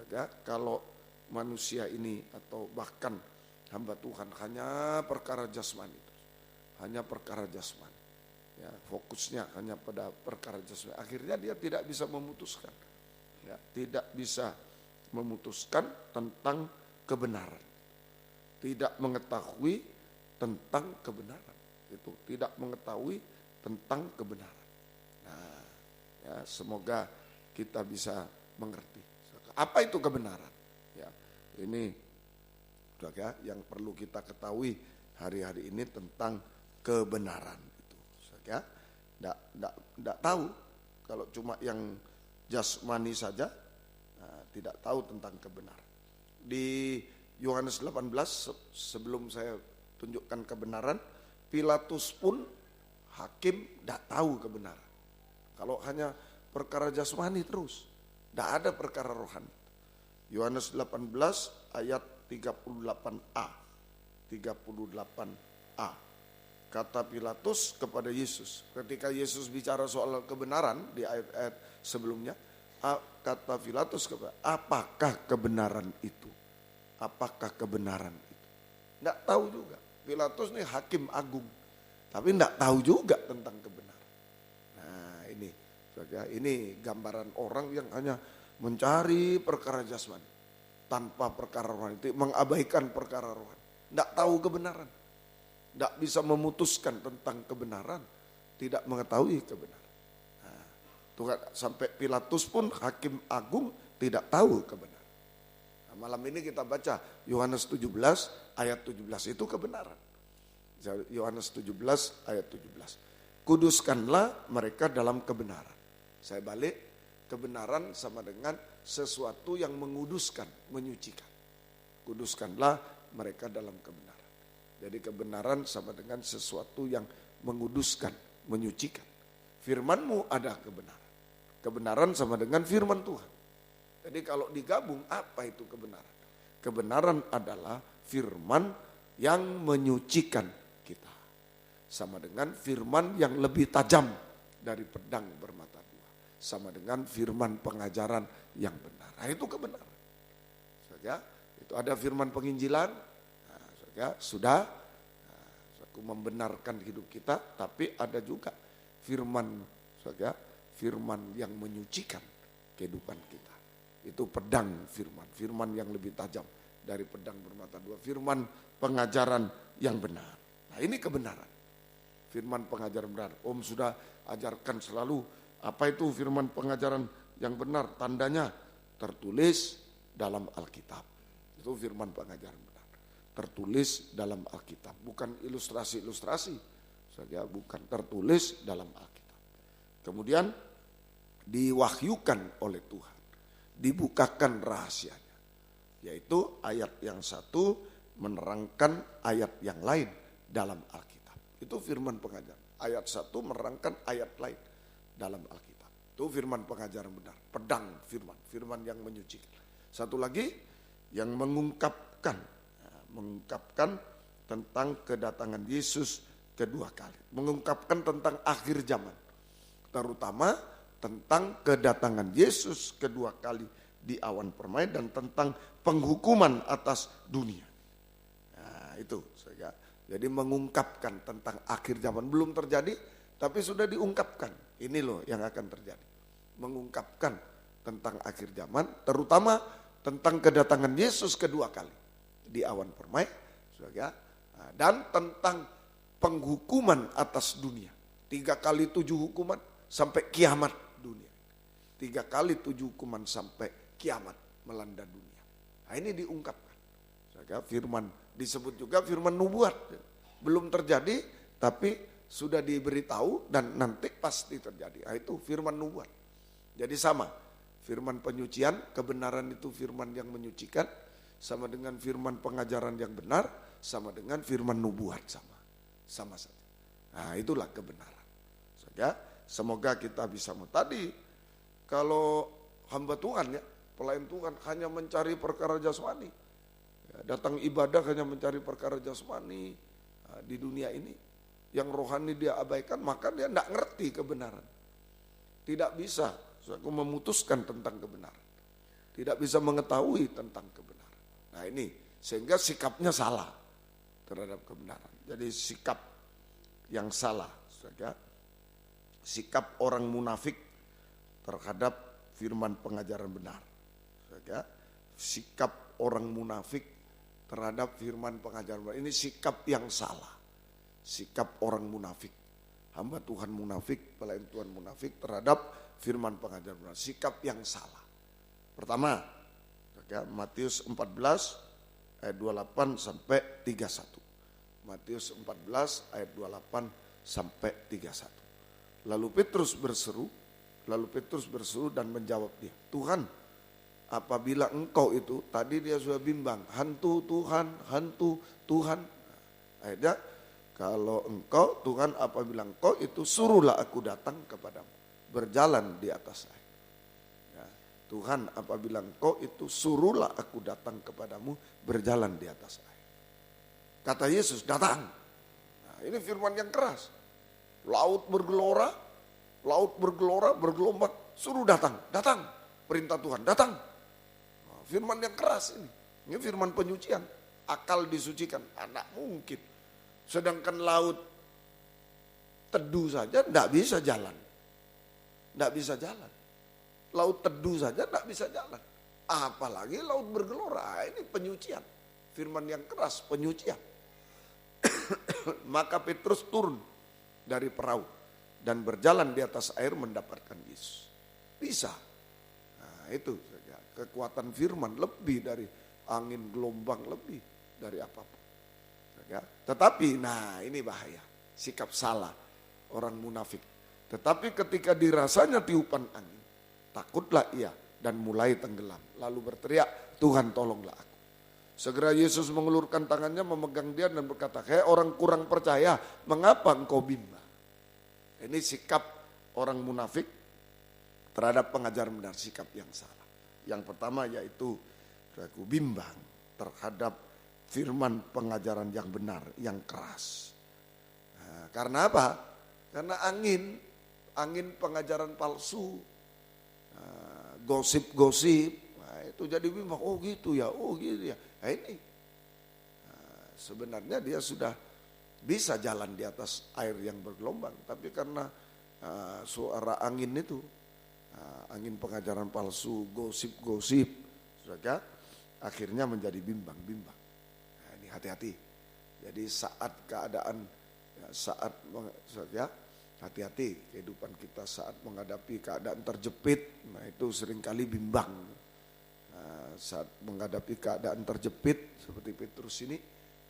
[SPEAKER 2] ya, kalau manusia ini atau bahkan hamba Tuhan hanya perkara jasmani, hanya perkara jasmani. Ya, fokusnya hanya pada perkara jasmani. Akhirnya dia tidak bisa memutuskan. Ya, tidak bisa memutuskan tentang kebenaran. Tidak mengetahui tentang kebenaran. Itu tidak mengetahui tentang kebenaran. Nah, ya, semoga kita bisa mengerti. Apa itu kebenaran? Ya, ini ya, yang perlu kita ketahui hari-hari ini tentang kebenaran. Ya, enggak tahu kalau cuma yang jasmani saja, nah, tidak tahu tentang kebenaran. Di Yohanes 18 sebelum saya tunjukkan kebenaran, Pilatus pun hakim enggak tahu kebenaran. Kalau hanya perkara jasmani terus, enggak ada perkara rohani. Yohanes 18 ayat 38a. 38a. Kata Pilatus kepada Yesus, ketika Yesus bicara soal kebenaran di ayat-ayat sebelumnya, kata Pilatus kepada, apakah kebenaran itu? Apakah kebenaran itu? Nggak tahu juga. Pilatus ini hakim agung, tapi nggak tahu juga tentang kebenaran. Nah ini gambaran orang yang hanya mencari perkara jasmani tanpa perkara rohani, mengabaikan perkara rohani, nggak tahu kebenaran. Tidak bisa memutuskan tentang kebenaran, tidak mengetahui kebenaran. Nah, Tuhan, sampai Pilatus pun hakim agung tidak tahu kebenaran. Nah, malam ini kita baca Yohanes 17 ayat 17 itu kebenaran. Yohanes 17 ayat 17. Kuduskanlah mereka dalam kebenaran. Saya balik, kebenaran sama dengan sesuatu yang menguduskan, menyucikan. Kuduskanlah mereka dalam kebenaran. Jadi kebenaran sama dengan sesuatu yang menguduskan, menyucikan. Firman-Mu ada kebenaran. Kebenaran sama dengan firman Tuhan. Jadi kalau digabung, apa itu kebenaran? Kebenaran adalah firman yang menyucikan kita. Sama dengan firman yang lebih tajam dari pedang bermata dua. Sama dengan firman pengajaran yang benar. Nah, itu kebenaran. Ya, itu ada firman penginjilan. Ya, sudah aku membenarkan hidup kita, tapi ada juga firman firman yang menyucikan kehidupan kita. Itu pedang firman yang lebih tajam dari pedang bermata dua, firman pengajaran yang benar. Nah, ini kebenaran. Firman pengajaran benar. Om sudah ajarkan selalu apa itu firman pengajaran yang benar, tandanya tertulis dalam Alkitab. Itu firman pengajaran benar. Tertulis dalam Alkitab, bukan ilustrasi-ilustrasi saja, bukan, tertulis dalam Alkitab. Kemudian diwahyukan oleh Tuhan, dibukakan rahasianya, yaitu ayat yang satu menerangkan ayat yang lain dalam Alkitab. Itu firman pengajaran. Ayat satu menerangkan ayat lain dalam Alkitab. Itu firman pengajaran benar, pedang firman yang menyucikan. Satu lagi yang mengungkapkan tentang kedatangan Yesus kedua kali. Mengungkapkan tentang akhir zaman. Terutama tentang kedatangan Yesus kedua kali di awan permai dan tentang penghukuman atas dunia. Nah, itu saja. Jadi mengungkapkan tentang akhir zaman. Belum terjadi, tapi sudah diungkapkan. Ini loh yang akan terjadi. Mengungkapkan tentang akhir zaman, terutama tentang kedatangan Yesus kedua kali di awan permai, dan tentang penghukuman atas dunia. 3 kali 7 hukuman sampai kiamat dunia. 3 kali 7 hukuman sampai kiamat melanda dunia. Nah, ini diungkapkan. Firman disebut juga firman nubuat. Belum terjadi tapi sudah diberitahu dan nanti pasti terjadi. Nah, itu firman nubuat. Jadi sama. Firman penyucian, kebenaran itu firman yang menyucikan, sama dengan firman pengajaran yang benar, sama dengan firman nubuat sama saja. Nah, itulah kebenaran. Semoga kita bisa tadi kalau hamba Tuhan ya, pelayan Tuhan hanya mencari perkara jasmani, ya, datang ibadah hanya mencari perkara jasmani di dunia ini, yang rohani dia abaikan, maka dia tidak ngerti kebenaran. Tidak bisa aku memutuskan tentang kebenaran. Tidak bisa mengetahui tentang kebenaran. Nah ini, sehingga sikapnya salah terhadap kebenaran. Jadi sikap yang salah, sikap orang munafik terhadap firman pengajaran benar. Sikap orang munafik terhadap firman pengajaran benar. Ini sikap yang salah. Sikap orang munafik. Hamba Tuhan munafik, pelayan Tuhan munafik terhadap firman pengajaran benar, sikap yang salah. Pertama, Matius 14 ayat 28 sampai 31. Matius 14 ayat 28 sampai 31. Lalu Petrus berseru dan menjawab dia, Tuhan, apabila engkau itu, tadi dia sudah bimbang, hantu Tuhan. Akhirnya, kalau engkau Tuhan, apabila engkau itu, suruhlah aku datang kepadamu, berjalan di atas air. Ya, Tuhan, apabila engkau itu, suruhlah aku datang kepadamu, berjalan di atas air. Kata Yesus, datang. Nah, ini firman yang keras. Laut bergelora, bergelombang, suruh datang. Perintah Tuhan, datang. Nah, firman yang keras ini. Ini firman penyucian. Akal disucikan, anak mungkin. Sedangkan laut teduh saja tidak bisa jalan. Tidak bisa jalan. Laut teduh saja tidak bisa jalan. Apalagi laut bergelora. Ini penyucian. Firman yang keras, penyucian. Maka Petrus turun dari perahu dan berjalan di atas air mendapatkan Yesus. Bisa. Nah, itu saja. Kekuatan firman lebih dari angin, gelombang, lebih dari apapun. Ya. Tetapi, nah ini bahaya. Sikap salah orang munafik. Tetapi ketika dirasanya tiupan angin, takutlah ia dan mulai tenggelam. Lalu berteriak, Tuhan tolonglah aku. Segera Yesus mengulurkan tangannya memegang dia dan berkata, hei orang kurang percaya, mengapa engkau bimbang? Ini sikap orang munafik terhadap pengajaran benar, sikap yang salah. Yang pertama yaitu aku bimbang terhadap firman pengajaran yang benar, yang keras. Nah, karena apa? Karena angin pengajaran palsu, gosip-gosip, nah, itu jadi bimbang, oh gitu ya. Nah, ini sebenarnya dia sudah bisa jalan di atas air yang bergelombang, tapi karena suara angin itu, angin pengajaran palsu, gosip-gosip, saudara, akhirnya menjadi bimbang-bimbang. Nah, ini hati-hati. Jadi saat keadaan, hati-hati kehidupan kita saat menghadapi keadaan terjepit, nah itu seringkali bimbang. Nah, saat menghadapi keadaan terjepit seperti Petrus ini,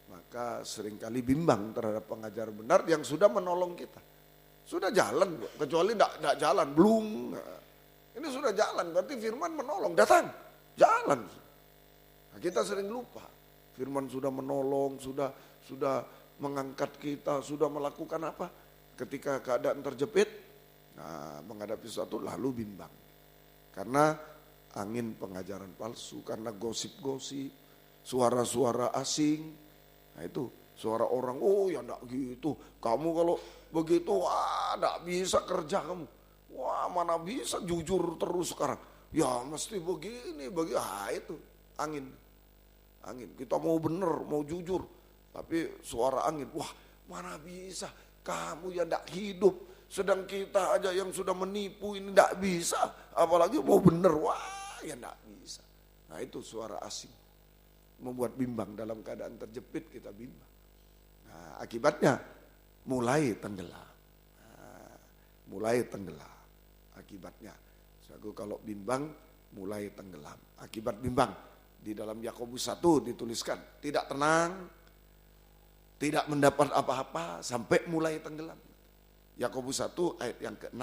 [SPEAKER 2] maka seringkali bimbang terhadap pengajaran benar yang sudah menolong kita. Sudah jalan, kecuali tidak jalan, belum. Nah, ini sudah jalan, berarti firman menolong, datang, jalan. Nah, kita sering lupa, firman sudah menolong, sudah mengangkat kita, sudah melakukan apa? Ketika keadaan terjepit, nah menghadapi sesuatu lalu bimbang. Karena angin pengajaran palsu, karena gosip-gosip, suara-suara asing. Nah itu suara orang, oh ya enggak gitu. Kamu kalau begitu, wah enggak bisa kerja kamu. Wah mana bisa jujur terus sekarang. Ya mesti begini, itu angin. Kita mau bener, mau jujur. Tapi suara angin, wah mana bisa. Kamu yang tidak hidup, sedang kita aja yang sudah menipu ini tidak bisa. Apalagi mau bener, wah ya tidak bisa. Nah itu suara asing. Membuat bimbang dalam keadaan terjepit kita bimbang. Nah akibatnya mulai tenggelam. Mulai tenggelam akibatnya. Saku kalau bimbang mulai tenggelam. Akibat bimbang di dalam Yakobus 1 dituliskan tidak tenang, tidak mendapat apa-apa sampai mulai tenggelam. Yakobus 1 ayat yang ke-6.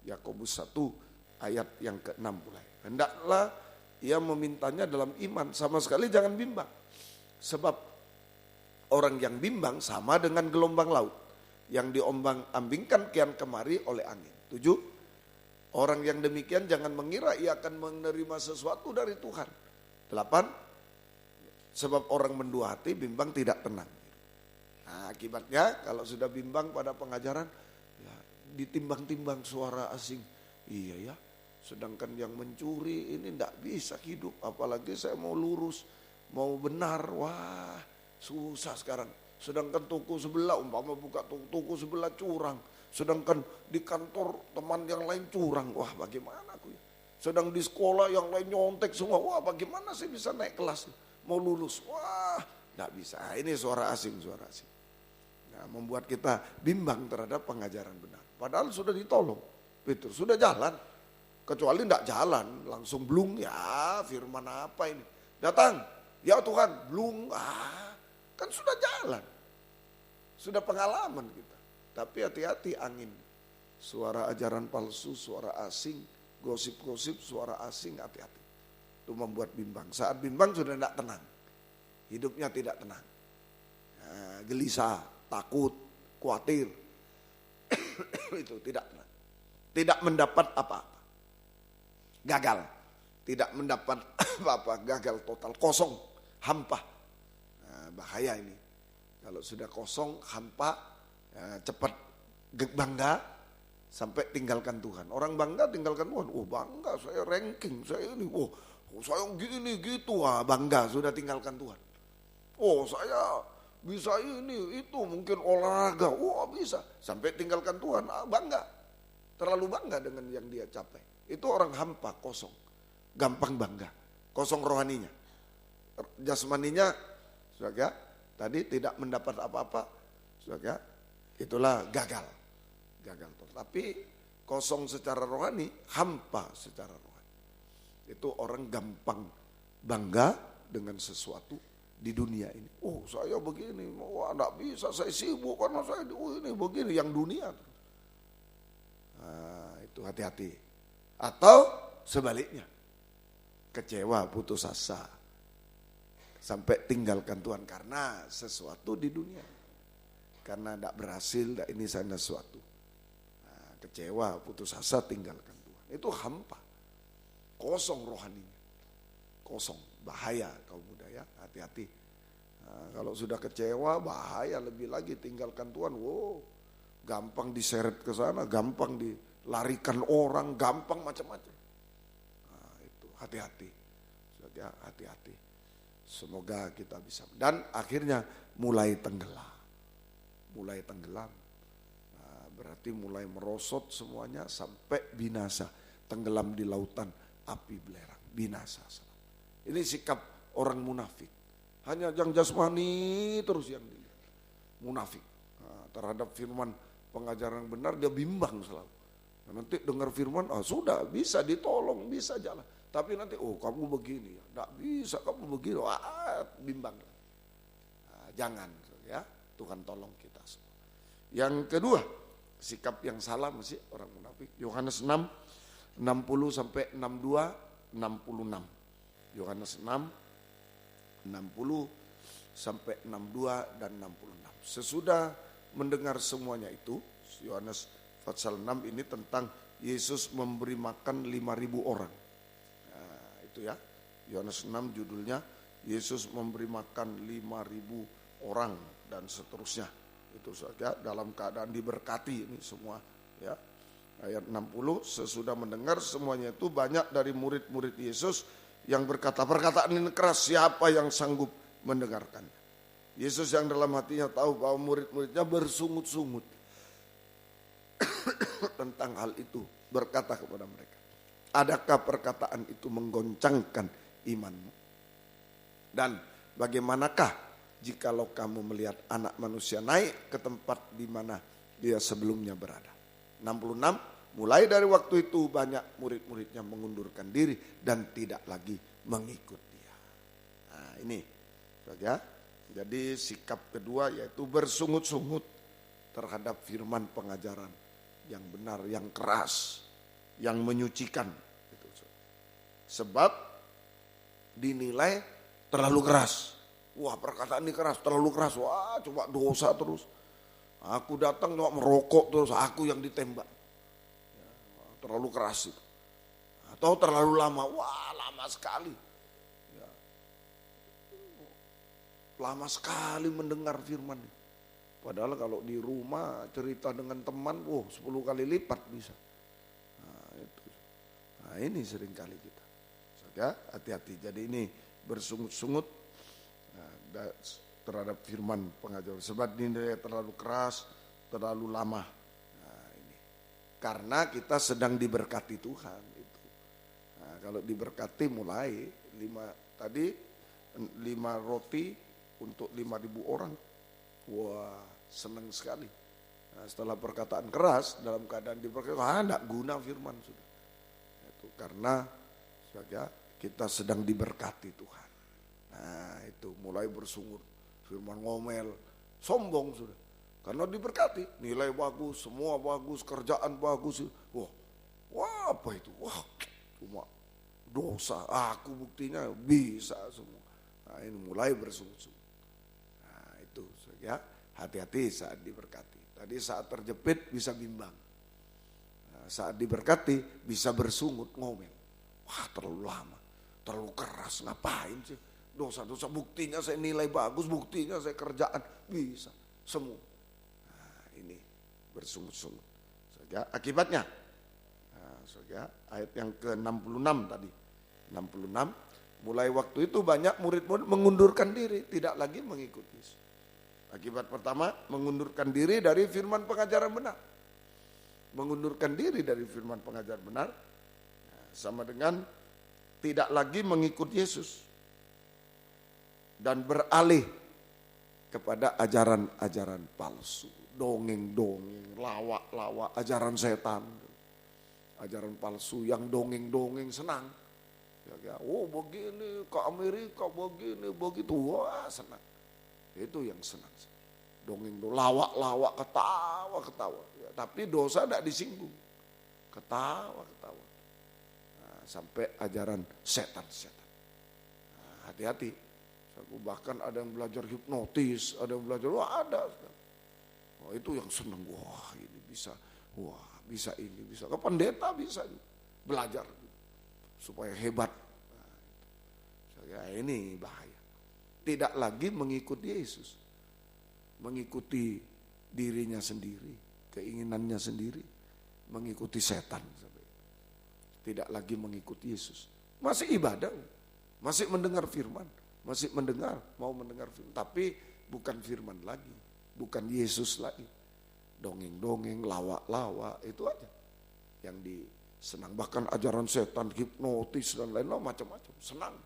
[SPEAKER 2] Yakobus 1 ayat yang ke-6 mulai. Hendaklah ia memintanya dalam iman, sama sekali jangan bimbang. Sebab orang yang bimbang sama dengan gelombang laut yang diombang-ambingkan kian kemari oleh angin. 7. Orang yang demikian jangan mengira ia akan menerima sesuatu dari Tuhan. 8. Sebab orang mendua hati bimbang tidak tenang. Nah, akibatnya kalau sudah bimbang pada pengajaran, ya, ditimbang-timbang suara asing. Iya ya, sedangkan yang mencuri ini tidak bisa hidup. Apalagi saya mau lurus, mau benar, wah susah sekarang. Sedangkan toko sebelah, umpama buka toko sebelah curang. Sedangkan di kantor teman yang lain curang. Wah bagaimana aku ya. Sedang di sekolah yang lain nyontek semua. Wah bagaimana sih bisa naik kelas. Mau lulus. Wah tidak bisa. Ini suara asing. Nah, membuat kita bimbang terhadap pengajaran benar. Padahal sudah ditolong. Petrus sudah jalan. Kecuali tidak jalan. Langsung blung. Ya firman apa ini. Datang. Ya Tuhan. Blung. Kan sudah jalan. Sudah pengalaman kita. Tapi hati-hati angin. Suara ajaran palsu, suara asing, gosip-gosip, suara asing, hati-hati. Itu membuat bimbang. Saat bimbang sudah tidak tenang. Hidupnya tidak tenang. Gelisah, takut, khawatir. Itu tidak tenang. Tidak mendapat apa-apa. Gagal. Tidak mendapat apa-apa. Gagal total. Kosong. Hampa. Bahaya ini. Kalau sudah kosong, hampa, cepat bangga sampai tinggalkan Tuhan. Orang bangga tinggalkan Tuhan. Oh bangga, saya ranking, saya ini. Oh saya gini gitu, bangga sudah tinggalkan Tuhan. Oh saya bisa ini, itu mungkin olahraga. Oh bisa, sampai tinggalkan Tuhan, bangga. Terlalu bangga dengan yang dia capai. Itu orang hampa, kosong. Gampang bangga, kosong rohaninya. Jasmaninya, saudara, tadi tidak mendapat apa-apa, saudara, itulah gagal. Tapi kosong secara rohani, hampa secara rohani. Itu orang gampang bangga dengan sesuatu di dunia ini. Oh saya begini, wah enggak bisa, saya sibuk karena saya ini begini, yang dunia. Nah, itu hati-hati. Atau sebaliknya, kecewa, putus asa. Sampai tinggalkan Tuhan karena sesuatu di dunia. Karena tidak berhasil, tidak ini sana sesuatu. Nah, kecewa, putus asa, tinggalkan Tuhan. Itu hampa. Kosong rohaninya. Kosong, bahaya kaum muda ya, hati-hati. Nah, kalau sudah kecewa, bahaya lebih lagi tinggalkan Tuhan. Wow, gampang diseret ke sana, gampang dilarikan orang, gampang macam-macam. Nah, itu hati-hati. Hati-hati. Semoga kita bisa. Dan akhirnya mulai tenggelam. Nah, berarti mulai merosot semuanya sampai binasa. Tenggelam di lautan api belerang. Binasa. Ini sikap orang munafik. Hanya yang jasmani terus yang dilihat. Munafik. Nah, terhadap firman pengajaran benar dia bimbang selalu. Nah, nanti dengar firman, sudah bisa ditolong, bisa jalan. Tapi nanti, kamu begini ya, tidak bisa kamu begini, bimbang. Nah, jangan ya, Tuhan tolong kita semua. Yang kedua, sikap yang salah masih orang munafik. Yohanes 6, 60 sampai 62, 66. Yohanes 6, 60 sampai 62 dan 66. Sesudah mendengar semuanya itu, Yohanes pasal 6 ini tentang Yesus memberi makan 5.000 orang. Ya, Yohanes 6 judulnya Yesus memberi makan 5.000 orang dan seterusnya. Itu saja dalam keadaan diberkati ini semua ya. Ayat 60, sesudah mendengar semuanya itu banyak dari murid-murid Yesus yang berkata, perkataan ini keras, siapa yang sanggup mendengarkan? Yesus yang dalam hatinya tahu bahwa murid-muridnya bersungut-sungut tentang hal itu, berkata kepada mereka, adakah perkataan itu menggoncangkan imanmu? Dan bagaimanakah jikalau kamu melihat anak manusia naik ke tempat di mana dia sebelumnya berada. 66, mulai dari waktu itu banyak murid-muridnya mengundurkan diri dan tidak lagi mengikut dia. Nah ini, ya. Jadi sikap kedua yaitu bersungut-sungut terhadap firman pengajaran yang benar, yang keras, yang menyucikan. Sebab dinilai terlalu keras. Wah perkataan ini keras, terlalu keras. Wah cuma dosa terus. Aku datang cuma merokok terus, aku yang ditembak. Ya, terlalu keras itu. Atau terlalu lama, wah lama sekali. Ya. Lama sekali mendengar firman ini. Padahal kalau di rumah cerita dengan teman, 10 kali lipat bisa. Nah ini sering kali kita. Ya, hati-hati. Jadi ini bersungut-sungut terhadap firman pengajaran. Sebab dinilai terlalu keras, terlalu lama. Nah, ini. Karena kita sedang diberkati Tuhan. Itu. Nah, kalau diberkati mulai 5 roti untuk 5.000 orang. Wah senang sekali. Nah, setelah perkataan keras dalam keadaan diberkati, tidak guna firman sudah. Itu karena kita sedang diberkati Tuhan. Nah itu mulai bersungut, firman ngomel, sombong sudah. Karena diberkati, nilai bagus, semua bagus, kerjaan bagus. Wah apa itu? Wah cuma dosa, aku buktinya bisa semua. Nah ini mulai bersungut-sungut. Nah itu ya, hati-hati saat diberkati. Tadi saat terjepit bisa bimbang. Nah, saat diberkati bisa bersungut, ngomel. Wah terlalu lama. Terlalu keras, ngapain sih? Dosa-dosa, buktinya saya nilai bagus, buktinya saya kerjaan, bisa, semua. Nah ini bersungut-sungut. Akibatnya, ayat yang ke-66 tadi. 66, mulai waktu itu banyak murid-murid mengundurkan diri, tidak lagi mengikuti Yesus. Akibat pertama, mengundurkan diri dari firman pengajaran benar. Mengundurkan diri dari firman pengajaran benar, sama dengan tidak lagi mengikut Yesus dan beralih kepada ajaran-ajaran palsu, dongeng-dongeng, lawak-lawak, ajaran setan, ajaran palsu yang dongeng-dongeng senang. Oh begini ke Amerika, begini begitu, wah senang. Itu yang senang. Dongeng, lawak-lawak, ketawa-ketawa. Ya, tapi dosa tidak disinggung, ketawa-ketawa. Sampai ajaran setan-setan. Nah, hati-hati. Aku bahkan ada yang belajar hipnotis, ada yang belajar, ada. Oh, itu yang senang. Wah ini bisa, bisa ini, bisa. Ke pendeta bisa belajar supaya hebat. Nah, ini bahaya. Tidak lagi mengikuti Yesus, mengikuti dirinya sendiri, keinginannya sendiri, mengikuti setan. Tidak lagi mengikuti Yesus. Masih ibadah, masih mendengar firman, masih mau mendengar firman. Tapi bukan firman lagi, bukan Yesus lagi. Dongeng-dongeng, lawak-lawak, itu aja yang disenang. Bahkan ajaran setan, hipnotis dan lain-lain macam-macam, senang.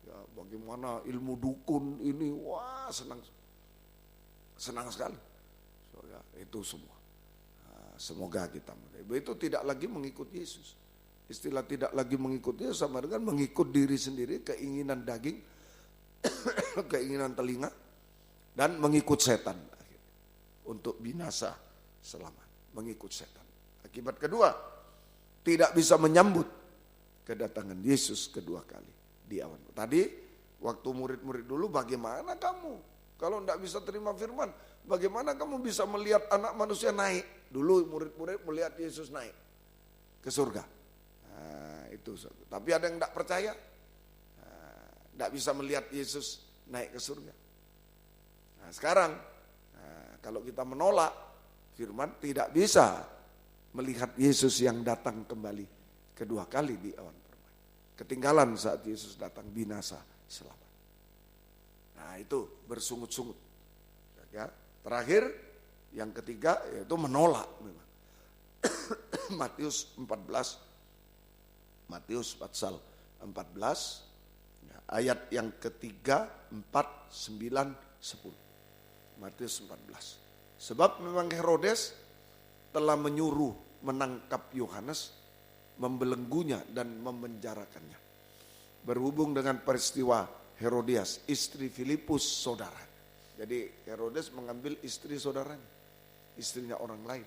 [SPEAKER 2] Ya, bagaimana ilmu dukun ini, wah senang sekali. So, ya, itu semua. Nah, semoga kita itu tidak lagi mengikuti Yesus. Istilah tidak lagi mengikuti sama dengan mengikut diri sendiri, keinginan daging, keinginan telinga, dan mengikut setan untuk binasa selamat, mengikut setan. Akibat kedua, tidak bisa menyambut kedatangan Yesus kedua kali di awan. Tadi waktu murid-murid dulu, bagaimana kamu kalau tidak bisa terima firman, bagaimana kamu bisa melihat anak manusia naik? Dulu murid-murid melihat Yesus naik ke surga. Nah, itu. Tapi ada yang tidak percaya, tidak bisa melihat Yesus naik ke surga. Nah, sekarang kalau kita menolak firman, tidak bisa melihat Yesus yang datang kembali kedua kali di awan permai. Ketinggalan saat Yesus datang binasa selamat. Nah itu bersungut-sungut. Ya. Terakhir yang ketiga yaitu menolak memang. Matius pasal 14 ayat yang ketiga, 4, 9, 10. Matius 14. Sebab memang Herodes telah menyuruh menangkap Yohanes, membelenggunya dan memenjarakannya. Berhubung dengan peristiwa Herodias, istri Filipus saudara. Jadi Herodes mengambil istri saudaranya, istrinya orang lain.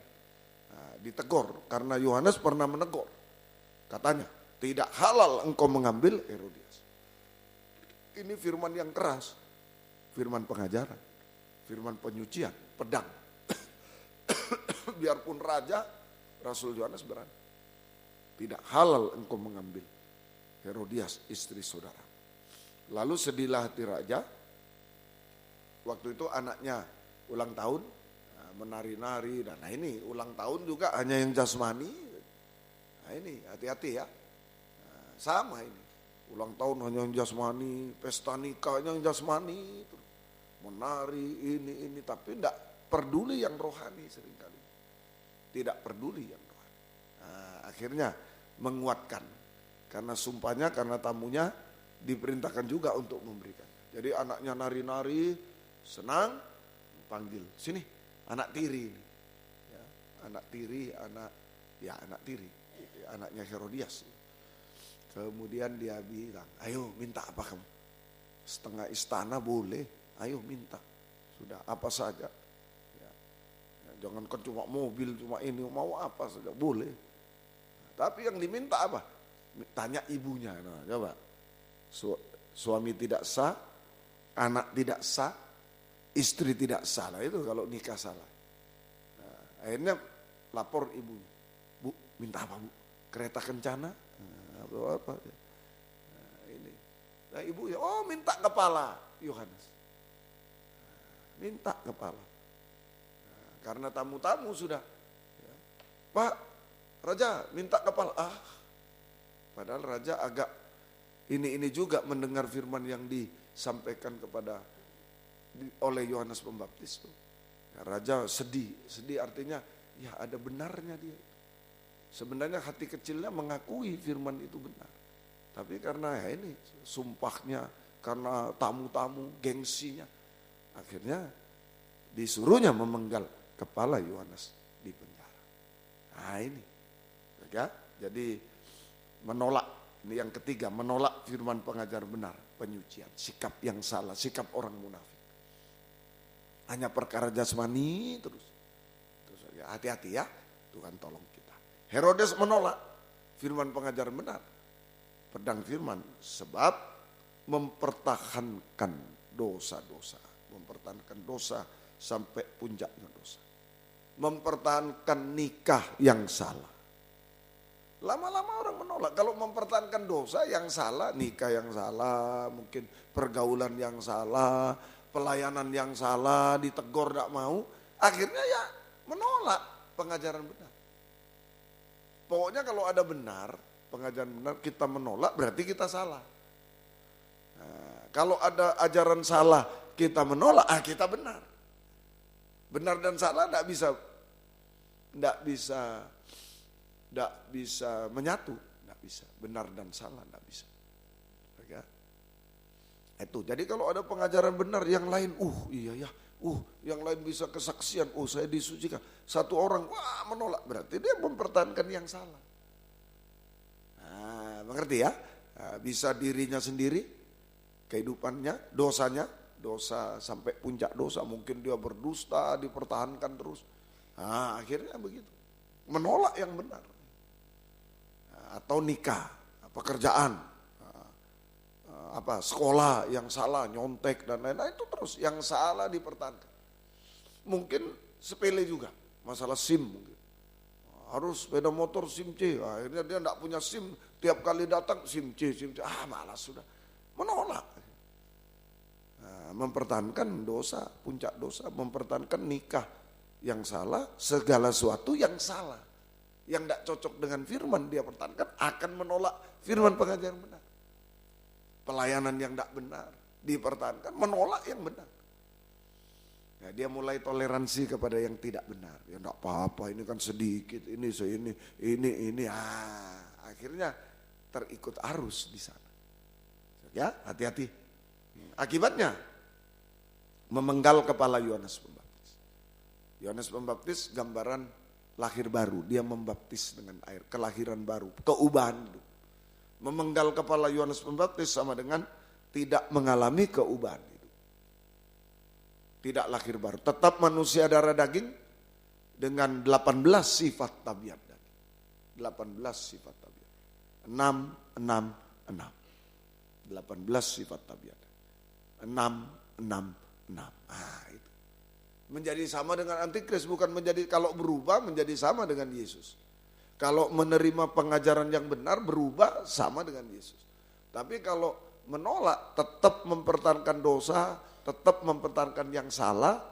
[SPEAKER 2] Nah, ditegur karena Yohanes pernah menegur. Katanya, tidak halal engkau mengambil Herodias. Ini firman yang keras, firman pengajaran, firman penyucian, pedang. Biarpun raja, Rasul Yohanes berani. Tidak halal engkau mengambil Herodias, istri saudara. Lalu sedihlah hati raja. Waktu itu anaknya ulang tahun, menari-nari. Dan nah ini ulang tahun juga hanya yang jasmani. Nah ini hati-hati ya. Nah, sama ini. Ulang tahun hanya yang jasmani, pesta nikah hanya yang jasmani. Menari ini. Tapi tidak peduli yang rohani seringkali. Tidak peduli yang rohani. Nah, akhirnya menguatkan. Karena sumpahnya, karena tamunya diperintahkan juga untuk memberikan. Jadi anaknya nari-nari, senang, panggil. Sini, anak tiri ini. Ya, anak tiri, anak tiri. Anaknya Herodias. Kemudian dia bilang, ayo minta apa kamu? Setengah istana boleh, ayo minta. Sudah, apa saja. Jangankan cuma mobil, cuma ini, mau apa saja, boleh. Tapi yang diminta apa? Tanya ibunya. Nah, coba. Suami tidak sah, anak tidak sah, istri tidak sah. Nah, itu kalau nikah salah. Nah, akhirnya lapor ibunya. Bu, minta apa bu? Kereta kencana? Nah, apa? Nah, ini. Nah, ibu ya, oh minta kepala Yohanes. Minta kepala. Karena tamu-tamu sudah, ya. Pak, Raja minta kepala. Padahal Raja agak ini juga mendengar firman yang disampaikan oleh Yohanes Pembaptis. Ya, Raja sedih artinya ya ada benarnya dia. Sebenarnya hati kecilnya mengakui firman itu benar. Tapi karena ya ini sumpahnya, karena tamu-tamu, gengsinya, akhirnya disuruhnya memenggal kepala Yohanes di penjara. Nah ini, ya, jadi menolak, ini yang ketiga, menolak firman pengajar benar, penyucian, sikap yang salah, sikap orang munafik. Hanya perkara jasmani terus ya, hati-hati ya, Tuhan tolong kita. Herodes menolak firman pengajar benar, pedang firman, sebab mempertahankan dosa-dosa, mempertahankan dosa sampai puncaknya dosa. Mempertahankan nikah yang salah. Lama-lama orang menolak. Kalau mempertahankan dosa yang salah, nikah yang salah, mungkin pergaulan yang salah, pelayanan yang salah, ditegur tidak mau, akhirnya ya menolak pengajaran benar. Pokoknya kalau ada benar, pengajaran benar, kita menolak berarti kita salah. Nah, kalau ada ajaran salah, kita menolak, kita benar. Benar dan salah tidak bisa menyatu, tidak bisa. Benar dan salah tidak bisa. Ya. Itu. Jadi kalau ada pengajaran benar, yang lain, iya ya, yang lain bisa kesaksian, saya disucikan. Satu orang, menolak, berarti dia mempertahankan yang salah. Nah, mengerti ya? Nah, bisa dirinya sendiri, kehidupannya, dosanya, dosa sampai puncak dosa, mungkin dia berdusta, dipertahankan terus. Nah, akhirnya begitu, menolak yang benar. Nah, atau nikah, pekerjaan, sekolah yang salah, nyontek dan lain-lain, itu terus yang salah dipertahankan. Mungkin sepele juga, masalah SIM mungkin. Harus sepeda motor SIM C, akhirnya dia tidak punya SIM, tiap kali datang SIM C, malas sudah, menolak. Mempertahankan dosa, puncak dosa, mempertahankan nikah yang salah, segala sesuatu yang salah, yang tidak cocok dengan firman dia pertahankan, akan menolak firman pengajaran benar. Pelayanan yang tidak benar dipertahankan, menolak yang benar. Ya, dia mulai toleransi kepada yang tidak benar. Ya tidak apa-apa, ini kan sedikit, ini. Akhirnya terikut arus di sana. Ya, hati-hati. Akibatnya memenggal kepala Yohanes Pembaptis. Yohanes Pembaptis gambaran lahir baru, dia membaptis dengan air, kelahiran baru, keubahan hidup. Memenggal kepala Yohanes Pembaptis sama dengan tidak mengalami keubahan hidup. Tidak lahir baru, tetap manusia darah daging dengan 18 sifat tabiat daging. 18 sifat tabiat. 6, 18 sifat tabiat. 6, 6. Ah, itu. Menjadi sama dengan antikris, bukan menjadi, kalau berubah menjadi sama dengan Yesus. Kalau menerima pengajaran yang benar berubah sama dengan Yesus. Tapi kalau menolak, tetap mempertahankan dosa, tetap mempertahankan yang salah,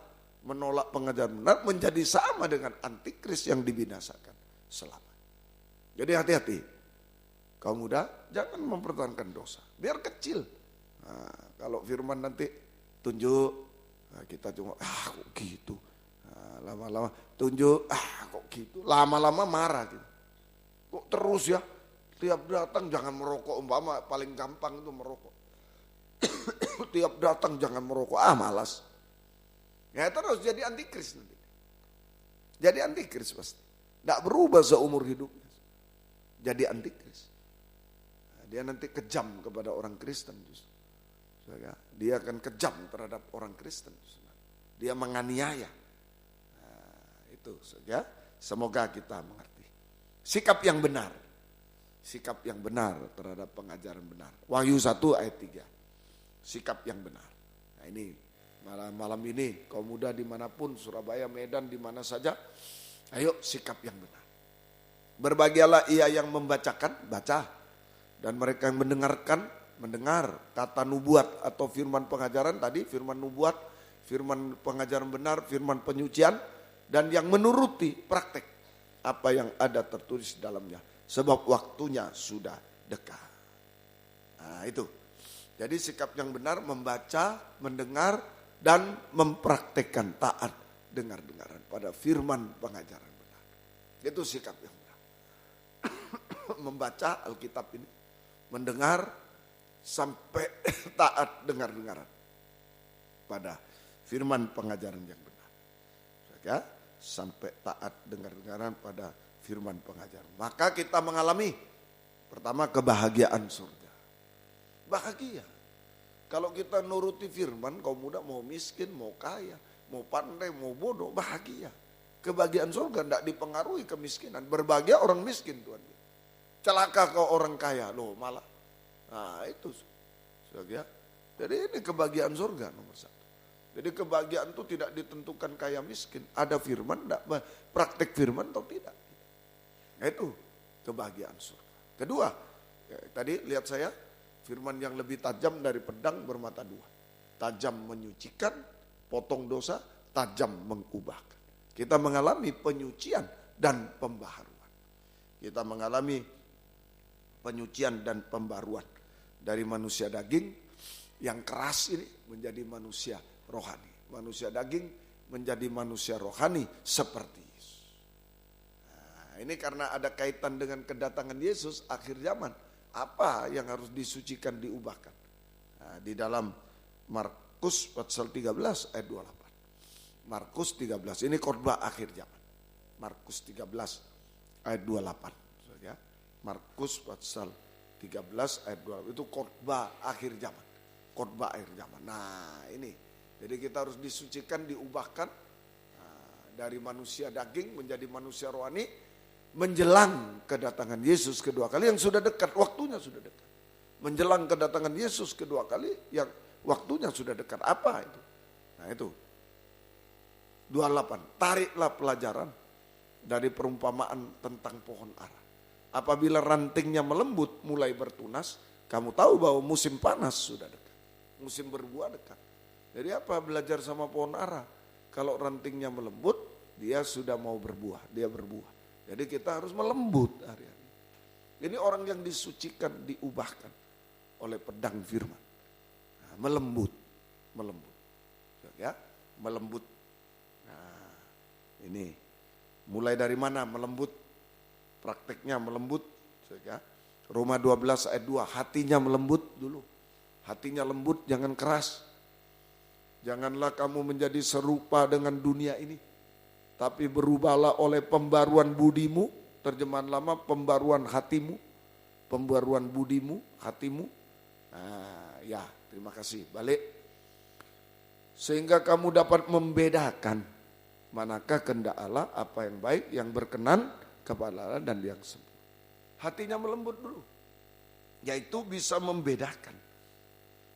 [SPEAKER 2] menolak pengajaran benar, menjadi sama dengan antikris yang dibinasakan selamanya. Jadi hati-hati, kaum muda jangan mempertahankan dosa, biar kecil. Nah, kalau firman nanti tunjuk, nah, kita cuma kok gitu, nah, lama-lama tunjuk, kok gitu, lama-lama marah gitu. Kok terus ya, tiap datang jangan merokok, umpama paling gampang itu merokok. Tiap datang jangan merokok, malas. Ya terus jadi antikris nanti. Jadi antikris pasti. Tidak berubah seumur hidupnya. Jadi antikris. Nah, dia nanti kejam kepada orang Kristen justru. Dia akan kejam terhadap orang Kristen. Dia menganiaya. Nah, itu saja. Semoga kita mengerti. Sikap yang benar. Sikap yang benar terhadap pengajaran benar. Wahyu 1 ayat 3. Sikap yang benar. Nah ini malam ini kaum muda dimanapun, Surabaya, Medan, dimana saja. Ayo sikap yang benar. Berbahagialah ia yang membacakan, baca. Dan mereka yang mendengarkan, mendengar kata nubuat atau firman pengajaran tadi, firman nubuat, firman pengajaran benar, firman penyucian, dan yang menuruti praktek apa yang ada tertulis di dalamnya. Sebab waktunya sudah dekat. Nah itu. Jadi sikap yang benar membaca, mendengar, dan mempraktekkan taat dengar-dengaran pada firman pengajaran benar. Itu sikap yang benar. Membaca Alkitab ini, mendengar, sampai taat dengar-dengaran pada firman pengajaran yang benar. Ya, sampai taat dengar-dengaran pada firman pengajaran. Maka kita mengalami pertama kebahagiaan surga. Bahagia. Kalau kita nuruti firman, kaum muda mau miskin, mau kaya, mau pandai, mau bodoh, bahagia. Kebahagiaan surga tidak dipengaruhi kemiskinan. Berbahagia orang miskin, Tuhan. Celaka kau orang kaya, loh malah. Nah itu. Jadi ini kebahagiaan surga nomor 1. Jadi kebahagiaan itu tidak ditentukan kaya miskin. Ada firman, praktek firman atau tidak. Nah, itu kebahagiaan surga. Kedua, tadi lihat saya, firman yang lebih tajam dari pedang bermata dua. Tajam menyucikan, potong dosa, tajam mengubahkan. Kita mengalami penyucian dan pembaharuan. Kita mengalami penyucian dan pembaruan. Dari manusia daging yang keras ini menjadi manusia rohani. Manusia daging menjadi manusia rohani seperti Yesus. Nah, ini karena ada kaitan dengan kedatangan Yesus akhir zaman. Apa yang harus disucikan, diubahkan. Nah, di dalam Markus pasal 13 ayat 28. Markus 13, ini khotbah akhir zaman. Markus 13 ayat 28. Ya. Markus pasal 13 ayat 28, itu khotbah akhir zaman. Khotbah akhir zaman. Nah ini, jadi kita harus disucikan, diubahkan. Nah, dari manusia daging menjadi manusia rohani. Menjelang kedatangan Yesus kedua kali yang sudah dekat, waktunya sudah dekat. Menjelang kedatangan Yesus kedua kali yang waktunya sudah dekat. Apa itu? Nah itu. 28. Tariklah pelajaran dari perumpamaan tentang pohon ara. Apabila rantingnya melembut mulai bertunas, kamu tahu bahwa musim panas sudah dekat. Musim berbuah dekat. Jadi apa belajar sama pohon ara? Kalau rantingnya melembut, dia sudah mau berbuah, dia berbuah. Jadi kita harus melembut hari-hari. Ini orang yang disucikan, diubahkan oleh pedang firman. Nah, melembut. Ya, melembut. Nah, ini mulai dari mana melembut? Prakteknya melembut. Ya. Roma 12 ayat 2, hatinya melembut dulu. Hatinya lembut, jangan keras. Janganlah kamu menjadi serupa dengan dunia ini, tapi berubahlah oleh pembaruan budimu. Terjemahan lama, pembaruan hatimu, pembaruan budimu, hatimu. Nah, ya, terima kasih. Balik. Sehingga kamu dapat membedakan manakah kehendak Allah, apa yang baik, yang berkenan kepada Allah dan yang sempurna. Hatinya melembut dulu. Yaitu bisa membedakan.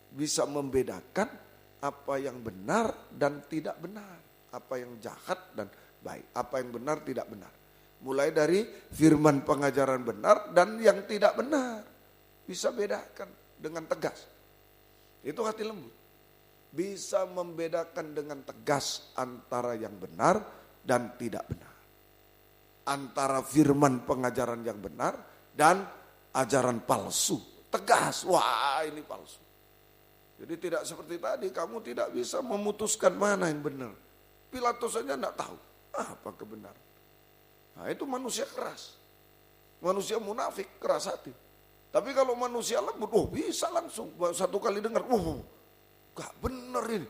[SPEAKER 2] Bisa membedakan apa yang benar dan tidak benar. Apa yang jahat dan baik. Apa yang benar, tidak benar. Mulai dari firman pengajaran benar dan yang tidak benar. Bisa bedakan dengan tegas. Itu hati lembut. Bisa membedakan dengan tegas antara yang benar dan tidak benar. Antara firman pengajaran yang benar dan ajaran palsu. Tegas, wah ini palsu. Jadi tidak seperti tadi, kamu tidak bisa memutuskan mana yang benar. Pilatus saja tidak tahu apa kebenaran. Nah itu manusia keras. Manusia munafik, keras hati. Tapi kalau manusia lembut, bisa langsung. Satu kali dengar, gak benar ini.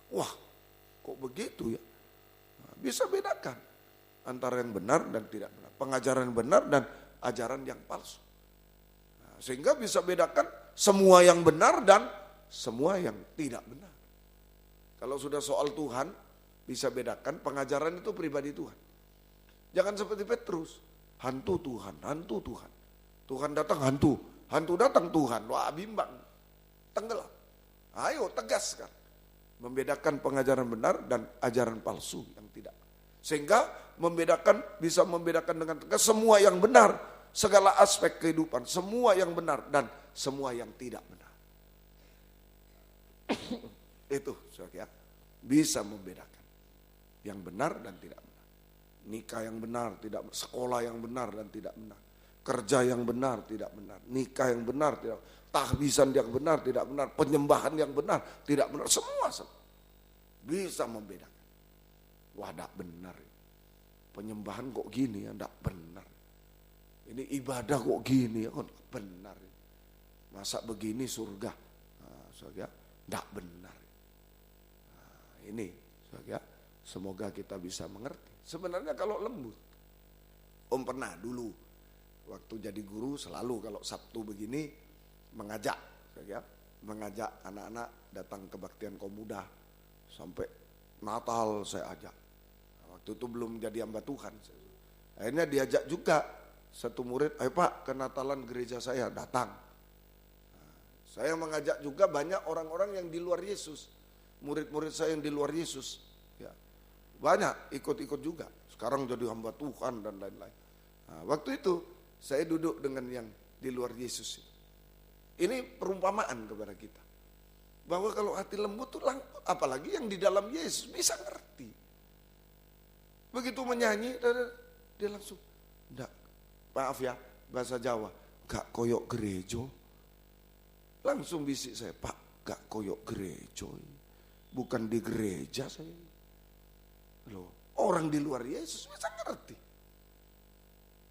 [SPEAKER 2] Wah, kok begitu ya? Nah, bisa bedakan antara yang benar dan tidak benar. Pengajaran benar dan ajaran yang palsu. Nah, sehingga bisa bedakan semua yang benar dan semua yang tidak benar. Kalau sudah soal Tuhan, bisa bedakan pengajaran itu pribadi Tuhan. Jangan seperti Petrus, hantu Tuhan, hantu Tuhan. Tuhan datang hantu datang Tuhan, wah bimbang, tenggelam. Ayo tegaskan, membedakan pengajaran benar dan ajaran palsu yang tidak. Sehingga bisa membedakan dengan tegas semua yang benar, segala aspek kehidupan, semua yang benar dan semua yang tidak benar. Itu saudara, bisa membedakan yang benar dan tidak benar. Nikah yang benar, tidak sekolah yang benar dan tidak benar. Kerja yang benar, tidak benar. Nikah yang benar, tidak tahbisan yang benar, tidak benar. Penyembahan yang benar, tidak benar. Semua bisa membedakan. Wah, tidak benar. Penyembahan kok gini ya, tidak benar. Ini ibadah kok gini ya, kok benar. Masa begini surga? Nah, saudara, tidak benar. Nah, ini, saudara, semoga kita bisa mengerti. Sebenarnya kalau lembut, Om pernah dulu waktu jadi guru selalu kalau Sabtu begini mengajak anak-anak datang kebaktian kaum muda sampai Natal saya ajak. Waktu itu belum jadi hamba Tuhan. Akhirnya diajak juga satu murid, ayo Pak ke Natalan gereja saya, datang. Saya mengajak juga banyak orang-orang yang di luar Yesus, murid-murid saya yang di luar Yesus. Ya. Banyak ikut-ikut juga. Sekarang jadi hamba Tuhan dan lain-lain. Nah, waktu itu saya duduk dengan yang di luar Yesus. Ini perumpamaan kepada kita. Bahwa kalau hati lembut tuh apalagi yang di dalam Yesus bisa ngerti. Begitu menyanyi dia langsung, enggak, maaf ya bahasa Jawa, gak koyok gerejo. Langsung bisik saya, Pak gak koyok gerejo. Bukan di gereja saya. Loh, orang di luar Yesus bisa ngerti.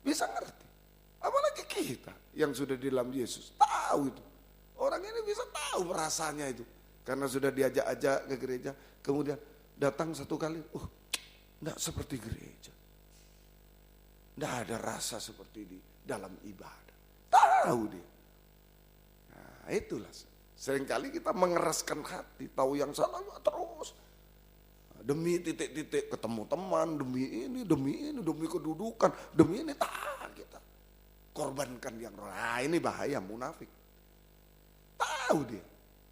[SPEAKER 2] Bisa ngerti. Apalagi kita yang sudah di dalam Yesus. Tahu itu. Orang ini bisa tahu rasanya itu. Karena sudah diajak-ajak ke gereja. Kemudian datang satu kali. Enggak seperti gereja. Enggak ada rasa seperti di dalam ibadah. Tahu dia. Nah itulah. Seringkali kita mengeraskan hati. Tahu yang salah terus. Demi titik-titik ketemu teman, demi demi kedudukan, demi ini kita korbankan yang nah ini bahaya munafik. Tahu dia.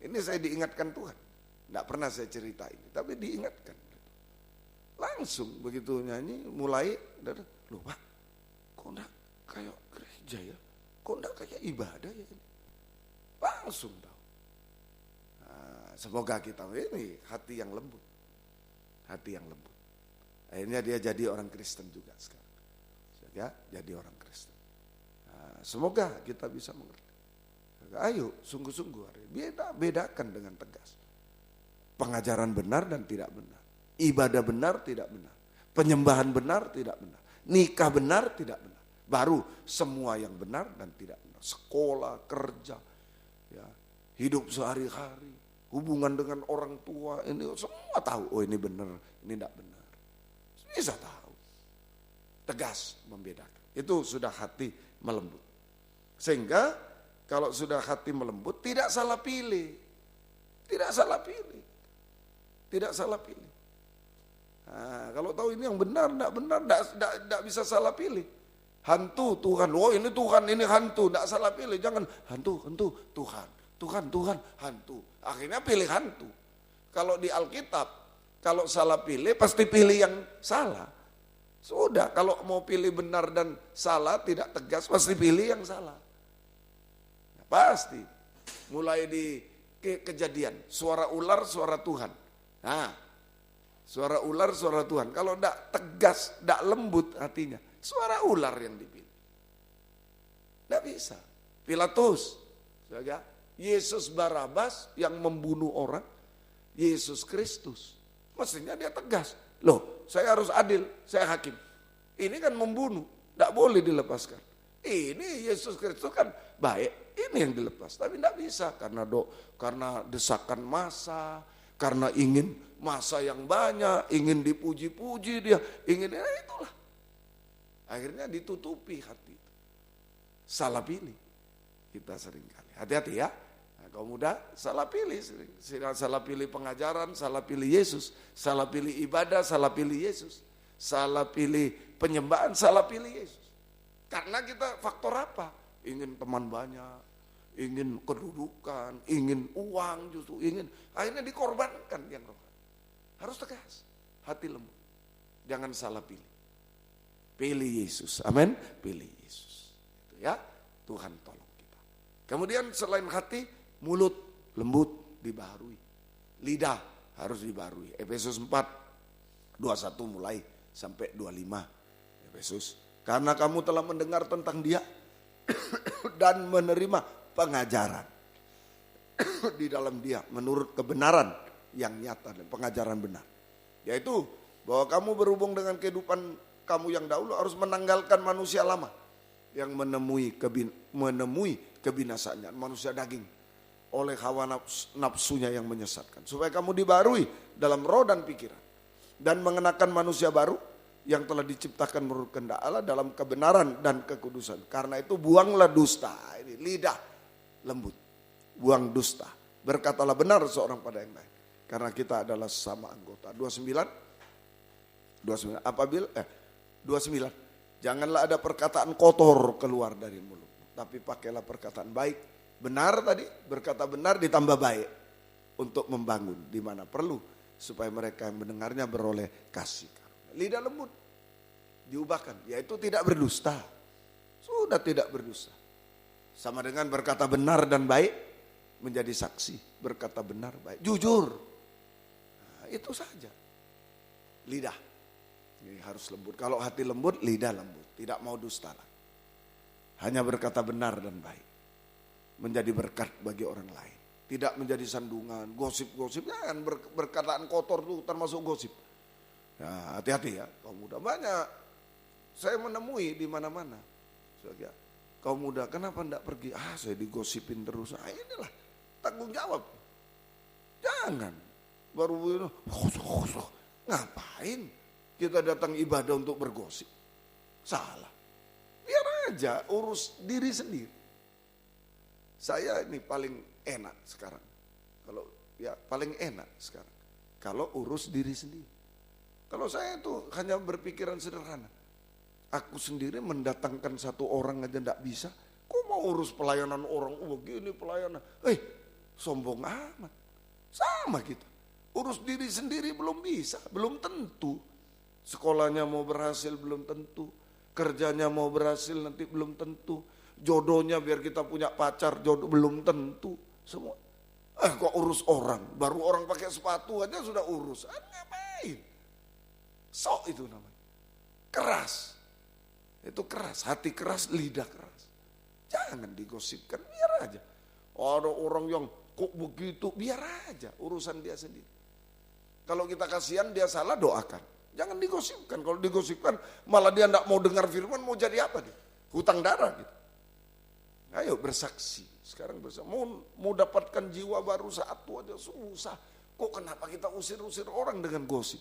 [SPEAKER 2] Ini saya diingatkan Tuhan. Tidak pernah saya cerita ini, tapi diingatkan. Langsung begitu nyanyi mulai, loh Pak, kok enggak kayak gereja ya? Kok enggak kayak ibadah ya ini? Langsung tahu. Nah, semoga kita ini hati yang lembut. Hati yang lembut. Akhirnya dia jadi orang Kristen juga sekarang. Ya, jadi orang Kristen. Nah, semoga kita bisa mengerti. Ayo, sungguh-sungguh bedakan dengan tegas. Pengajaran benar dan tidak benar. Ibadah benar, tidak benar. Penyembahan benar, tidak benar. Nikah benar, tidak benar. Baru semua yang benar dan tidak benar. Sekolah, kerja, ya, hidup sehari-hari, hubungan dengan orang tua, ini semua tahu, oh ini benar, ini tidak benar. Bisa tahu. Tegas membedakan. Itu sudah hati melembut. Sehingga kalau sudah hati melembut tidak salah pilih. Tidak salah pilih. Tidak salah pilih. Nah, kalau tahu ini yang benar, tidak bisa salah pilih. Hantu Tuhan, oh ini Tuhan, ini hantu, tidak salah pilih. Jangan hantu, Tuhan. Tuhan, hantu. Akhirnya pilih hantu. Kalau di Alkitab, kalau salah pilih pasti pilih yang salah. Sudah, kalau mau pilih benar dan salah tidak tegas pasti pilih yang salah. Nah, pasti. Mulai di Kejadian, suara ular, suara Tuhan. Nah, suara ular, suara Tuhan. Kalau tidak tegas, tidak lembut hatinya, suara ular yang dipilih. Tidak bisa. Pilatus, Yesus Barabas yang membunuh orang, Yesus Kristus. Mestinya dia tegas. Loh, saya harus adil, saya hakim. Ini kan membunuh, tidak boleh dilepaskan. Ini Yesus Kristus kan baik, ini yang dilepas. Tapi tidak bisa karena desakan massa, karena ingin massa yang banyak, ingin dipuji-puji dia, ingin itulah. Akhirnya ditutupi hati itu. Salah pilih. Kita seringkali. Hati-hati ya. Nah, kaum muda salah pilih. Salah pilih pengajaran, salah pilih Yesus. Salah pilih ibadah, salah pilih Yesus. Salah pilih penyembahan, salah pilih Yesus. Karena kita faktor apa? Ingin teman banyak, ingin kedudukan, ingin uang justru, akhirnya dikorbankan yang rohani. Harus tegas, hati lembut. Jangan salah pilih. Pilih Yesus, amin. Pilih Yesus. Itu ya, Tuhan tolong kita. Kemudian selain hati, mulut lembut dibaharui. Lidah harus dibaharui. Efesus 4, 21 mulai sampai 25. Efesus. Karena kamu telah mendengar tentang dia dan menerima pengajaran di dalam dia menurut kebenaran yang nyata dan pengajaran benar. Yaitu bahwa kamu berhubung dengan kehidupan kamu yang dahulu harus menanggalkan manusia lama yang menemui kebinasaannya, manusia daging oleh hawa nafsunya yang menyesatkan. Supaya kamu dibarui dalam roh dan pikiran dan mengenakan manusia baru yang telah diciptakan menurut kehendak Allah dalam kebenaran dan kekudusan. Karena itu buanglah dusta. Ini lidah lembut. Buang dusta. Berkatalah benar seorang pada yang lain. Karena kita adalah sama anggota. 29. 29. Janganlah ada perkataan kotor keluar dari mulut. Tapi pakailah perkataan baik. Benar tadi. Berkata benar ditambah baik. Untuk membangun di mana perlu. Supaya mereka yang mendengarnya beroleh kasih. Lidah lembut diubahkan, yaitu tidak berdusta. Sudah tidak berdusta. Sama dengan berkata benar dan baik, menjadi saksi. Berkata benar, baik, jujur. Nah, itu saja. Lidah ini harus lembut. Kalau hati lembut, lidah lembut. Tidak mau dusta lagi. Hanya berkata benar dan baik. Menjadi berkat bagi orang lain. Tidak menjadi sandungan, gosip-gosip. Jangan berkataan kotor itu termasuk gosip. Nah, hati-hati ya, kaum muda banyak. Saya menemui di mana-mana. Kaum muda, kenapa enggak pergi? Saya digosipin terus. Inilah tanggung jawab. Jangan. Baru ngapain kita datang ibadah untuk bergosip? Salah. Biar aja urus diri sendiri. Saya ini paling enak sekarang. Paling enak sekarang. Kalau urus diri sendiri. Kalau saya itu hanya berpikiran sederhana. Aku sendiri mendatangkan satu orang aja enggak bisa. Kok mau urus pelayanan orang? Begini pelayanan. Sombong amat. Sama kita. Urus diri sendiri belum bisa. Belum tentu. Sekolahnya mau berhasil belum tentu. Kerjanya mau berhasil nanti belum tentu. Jodohnya biar kita punya pacar jodoh belum tentu. Semua. Kok urus orang? Baru orang pakai sepatu aja sudah urus. Ngapain? Sok itu namanya. Keras. Itu keras. Hati keras, lidah keras. Jangan digosipkan, biar aja. Ada orang yang kok begitu, biar aja. Urusan dia sendiri. Kalau kita kasihan dia salah, doakan. Jangan digosipkan. Kalau digosipkan malah dia tidak mau dengar firman, mau jadi apa dia? Hutang darah gitu. Ayo bersaksi Sekarang bisa mau dapatkan jiwa baru satu aja susah. Kok kenapa kita usir-usir orang dengan gosip?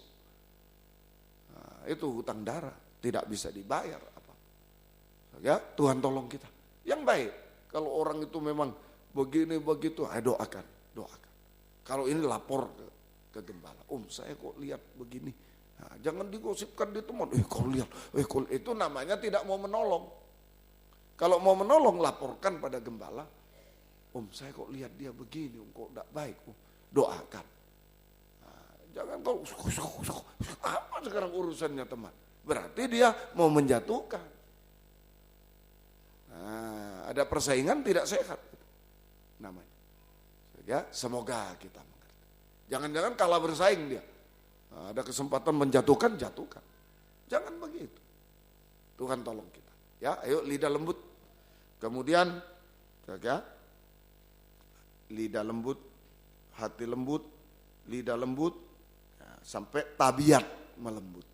[SPEAKER 2] Nah, itu hutang darah, tidak bisa dibayar apa. Ya, Tuhan tolong kita. Yang baik, kalau orang itu memang begini begitu, doakan. Kalau ini lapor ke gembala. Saya kok lihat begini. Nah, jangan digosipkan di teman. Kau lihat, itu namanya tidak mau menolong. Kalau mau menolong, laporkan pada gembala. Saya kok lihat dia begini, kok tidak baik. Doakan. Nah, jangan kau, apa sekarang urusannya teman? Berarti dia mau menjatuhkan. Nah, ada persaingan tidak sehat. Namanya. Ya, semoga kita mengerti. Jangan-jangan kalah bersaing dia. Nah, ada kesempatan menjatuhkan, jatuhkan. Jangan begitu. Tuhan tolong kita. Ya, ayo lidah lembut. Kemudian, ya, lidah lembut, hati lembut, lidah lembut, ya, sampai tabiat melembut.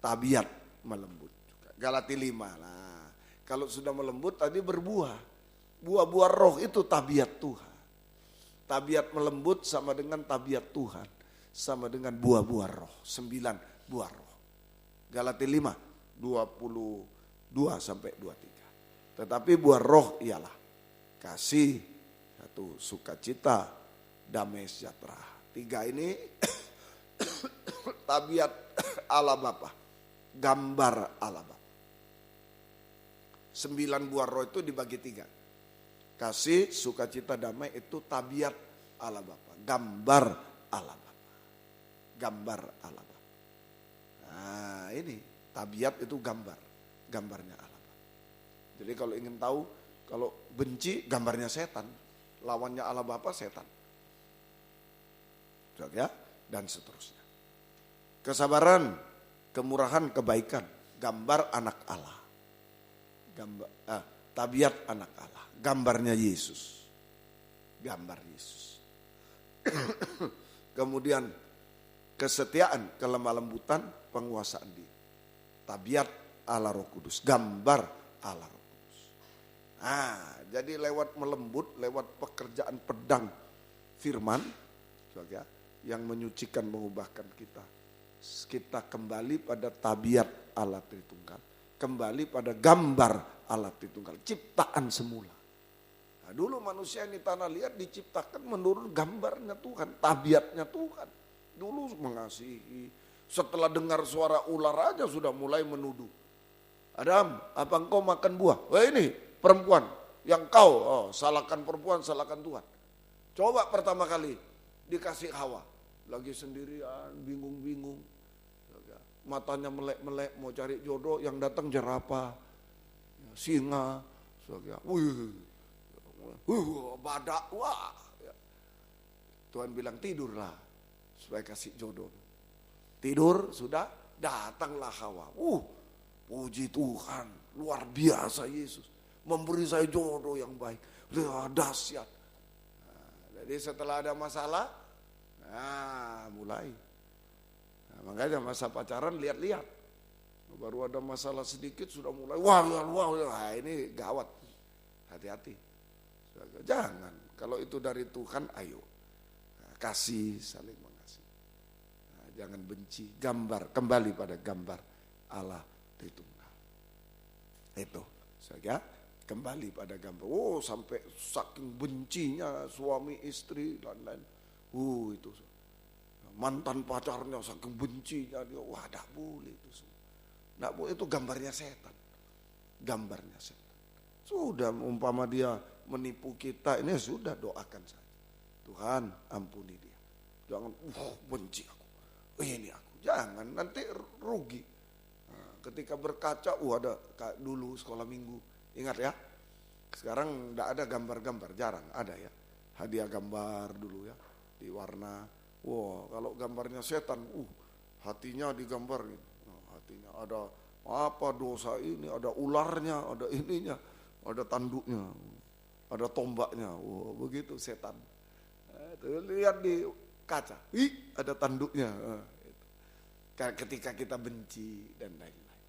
[SPEAKER 2] Tabiat melembut. Galati 5. Nah, kalau sudah melembut tadi berbuah. Buah-buah roh itu tabiat Tuhan. Tabiat melembut sama dengan tabiat Tuhan. Sama dengan buah-buah roh. 9 buah roh. Galati 5, 22 sampai 23. Tetapi buah roh ialah kasih, satu, sukacita, damai sejahtera. 3 ini tabiat Allah Bapa. Gambar Allah Bapa. 9 buah roh itu dibagi 3. Kasih, sukacita, damai itu tabiat Allah Bapa. Gambar Allah Bapa. Gambar Allah Bapa. Nah ini tabiat itu gambar. Gambarnya Allah Bapa. Jadi kalau ingin tahu, kalau benci gambarnya setan. Lawannya Allah Bapa setan. Ya, dan seterusnya. Kesabaran, kemurahan, kebaikan. Gambar anak Allah. Tabiat anak Allah. Gambarnya Yesus. Gambar Yesus. Kemudian kesetiaan, kelemah lembutan, penguasaan diri. Tabiat Allah Roh Kudus. Gambar Allah Roh Kudus. Nah, jadi lewat melembut, lewat pekerjaan pedang firman, yang menyucikan, mengubahkan kita. Kita kembali pada tabiat Allah Tritunggal. Kembali pada gambar Allah Tritunggal. Ciptaan semula. Nah, dulu manusia ini tanah liat diciptakan menurut gambarnya Tuhan, tabiatnya Tuhan. Dulu mengasihi, setelah dengar suara ular aja sudah mulai menuduh. Adam, apa engkau makan buah? Wah ini perempuan, yang kau, salahkan perempuan, salahkan Tuhan. Coba pertama kali dikasih Hawa, lagi sendirian, bingung-bingung. Matanya melek-melek, mau cari jodoh, yang datang jerapah, singa, badak, wah. Tuhan bilang tidurlah supaya kasih jodoh. Tidur sudah, datanglah Hawa. Puji Tuhan, luar biasa Yesus memberi saya jodoh yang baik, dahsyat. Nah, jadi setelah ada masalah, mulai. Nah, makanya masa pacaran lihat-lihat. Baru ada masalah sedikit sudah mulai wah ini gawat. Hati-hati. Jangan, kalau itu dari Tuhan ayo. Kasih, saling mengasihi. Nah, jangan benci, kembali pada gambar Allah Tritunggal. Itu, saja kembali pada gambar. Sampai saking bencinya suami istri dan lain. Itu mantan pacarnya saking bencinya dia, tidak boleh itu semua. Tidak boleh, itu gambarnya setan. Gambarnya setan. Sudah umpama dia menipu kita, ini sudah doakan saja. Tuhan ampuni dia. Jangan benci aku. Ini aku. Jangan, nanti rugi. Nah, ketika berkaca, ada dulu sekolah minggu. Ingat ya. Sekarang tidak ada gambar-gambar, jarang ada ya. Hadiah gambar dulu ya. Di warna. Kalau gambarnya setan, hatinya digambar gitu. Hatinya ada apa dosa ini, ada ularnya, ada ininya, ada tanduknya, ada tombaknya. Begitu setan. Lihat di kaca, ada tanduknya. Ketika kita benci dan lain-lain.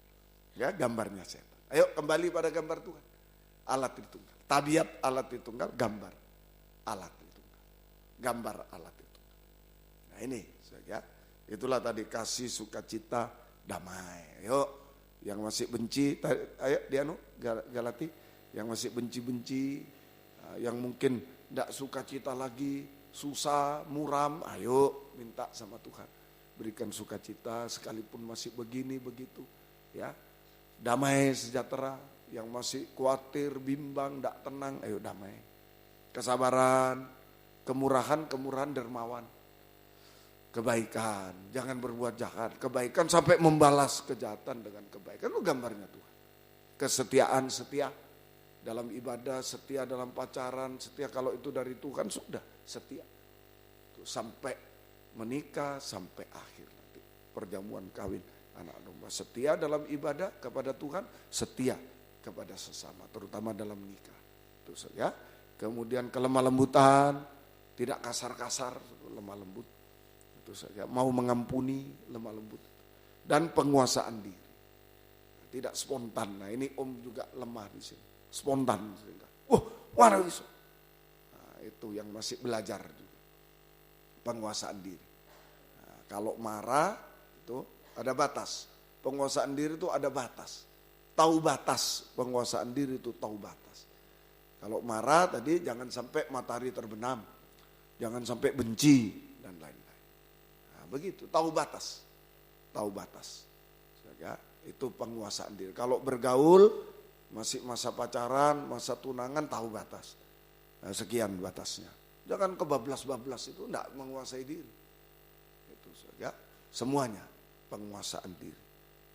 [SPEAKER 2] Ya, gambarnya setan. Ayo kembali pada gambar Tuhan. Allah Tritunggal. Tabiat Allah Tritunggal, gambar Allah Tritunggal. Gambar Allah Tritunggal. Nah ini, ya, itulah tadi kasih, sukacita, damai. Yuk, yang masih benci, ayo Dianu, Galati, yang masih benci-benci, yang mungkin tidak sukacita lagi, susah, muram, ayo minta sama Tuhan. Berikan sukacita sekalipun masih begini, begitu. Ya, damai sejahtera, yang masih khawatir, bimbang, tidak tenang, ayo damai. Kesabaran, kemurahan dermawan. Kebaikan, jangan berbuat jahat. Kebaikan sampai membalas kejahatan dengan kebaikan. Itu gambarnya Tuhan. Kesetiaan, setia dalam ibadah, setia dalam pacaran, setia kalau itu dari Tuhan sudah setia. Tuh, sampai menikah, sampai akhir nanti perjamuan kawin anak domba. Setia dalam ibadah kepada Tuhan, setia kepada sesama, terutama dalam nikah. Itu saja. Kemudian kelemah lembutan, tidak kasar-kasar, lemah lembut. Saja, mau mengampuni, lemah lembut, dan penguasaan diri, tidak spontan. Nah ini Om juga lemah di sini, spontan. Waduh iso. Nah, itu yang masih belajar juga, penguasaan diri. Nah, kalau marah itu ada batas, penguasaan diri itu ada batas, tahu batas, penguasaan diri itu tahu batas. Kalau marah tadi jangan sampai matahari terbenam, jangan sampai benci dan lain-lain. Begitu, tahu batas. Ya, itu penguasaan diri. Kalau bergaul, masih masa pacaran, masa tunangan, tahu batas. Nah, sekian batasnya. Jangan kebablas-bablas, itu enggak menguasai diri. Itu saja, semuanya penguasaan diri.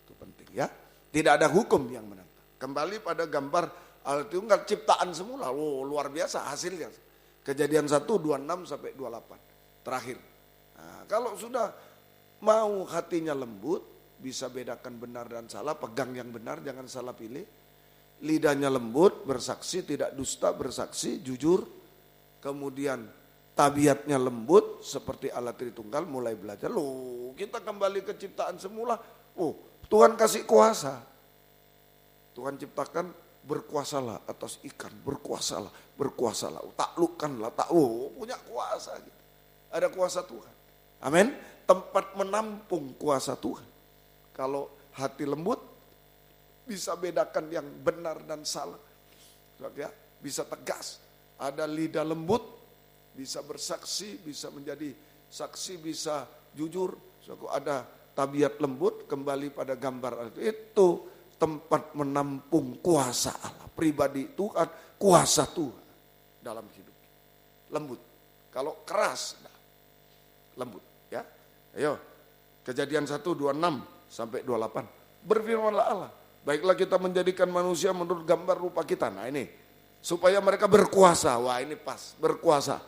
[SPEAKER 2] Itu penting ya. Tidak ada hukum yang menentang. Kembali pada gambar Allah Tritunggal, ciptaan semula. Luar biasa hasilnya. Kejadian 1, 26 sampai 28. Terakhir. Nah, kalau sudah mau hatinya lembut, bisa bedakan benar dan salah, pegang yang benar, jangan salah pilih. Lidahnya lembut, bersaksi, tidak dusta, bersaksi, jujur. Kemudian tabiatnya lembut, seperti Allah Tritunggal, mulai belajar. Loh, kita kembali ke ciptaan semula. Oh, Tuhan kasih kuasa. Tuhan ciptakan, berkuasalah atas ikan, berkuasalah. Taklukkanlah, punya kuasa. Gitu. Ada kuasa Tuhan. Amin. Tempat menampung kuasa Tuhan. Kalau hati lembut, bisa bedakan yang benar dan salah. Ya, bisa tegas. Ada lidah lembut, bisa bersaksi, bisa menjadi saksi, bisa jujur. Ada tabiat lembut, kembali pada gambar itu tempat menampung kuasa Allah. Pribadi Tuhan, kuasa Tuhan dalam hidup. Lembut. Kalau keras, lembut. Ya, ayo, Kejadian 1, 26 sampai 28. Berfirmanlah Allah, baiklah kita menjadikan manusia menurut gambar rupa kita. Nah ini, supaya mereka berkuasa. Wah ini pas, berkuasa.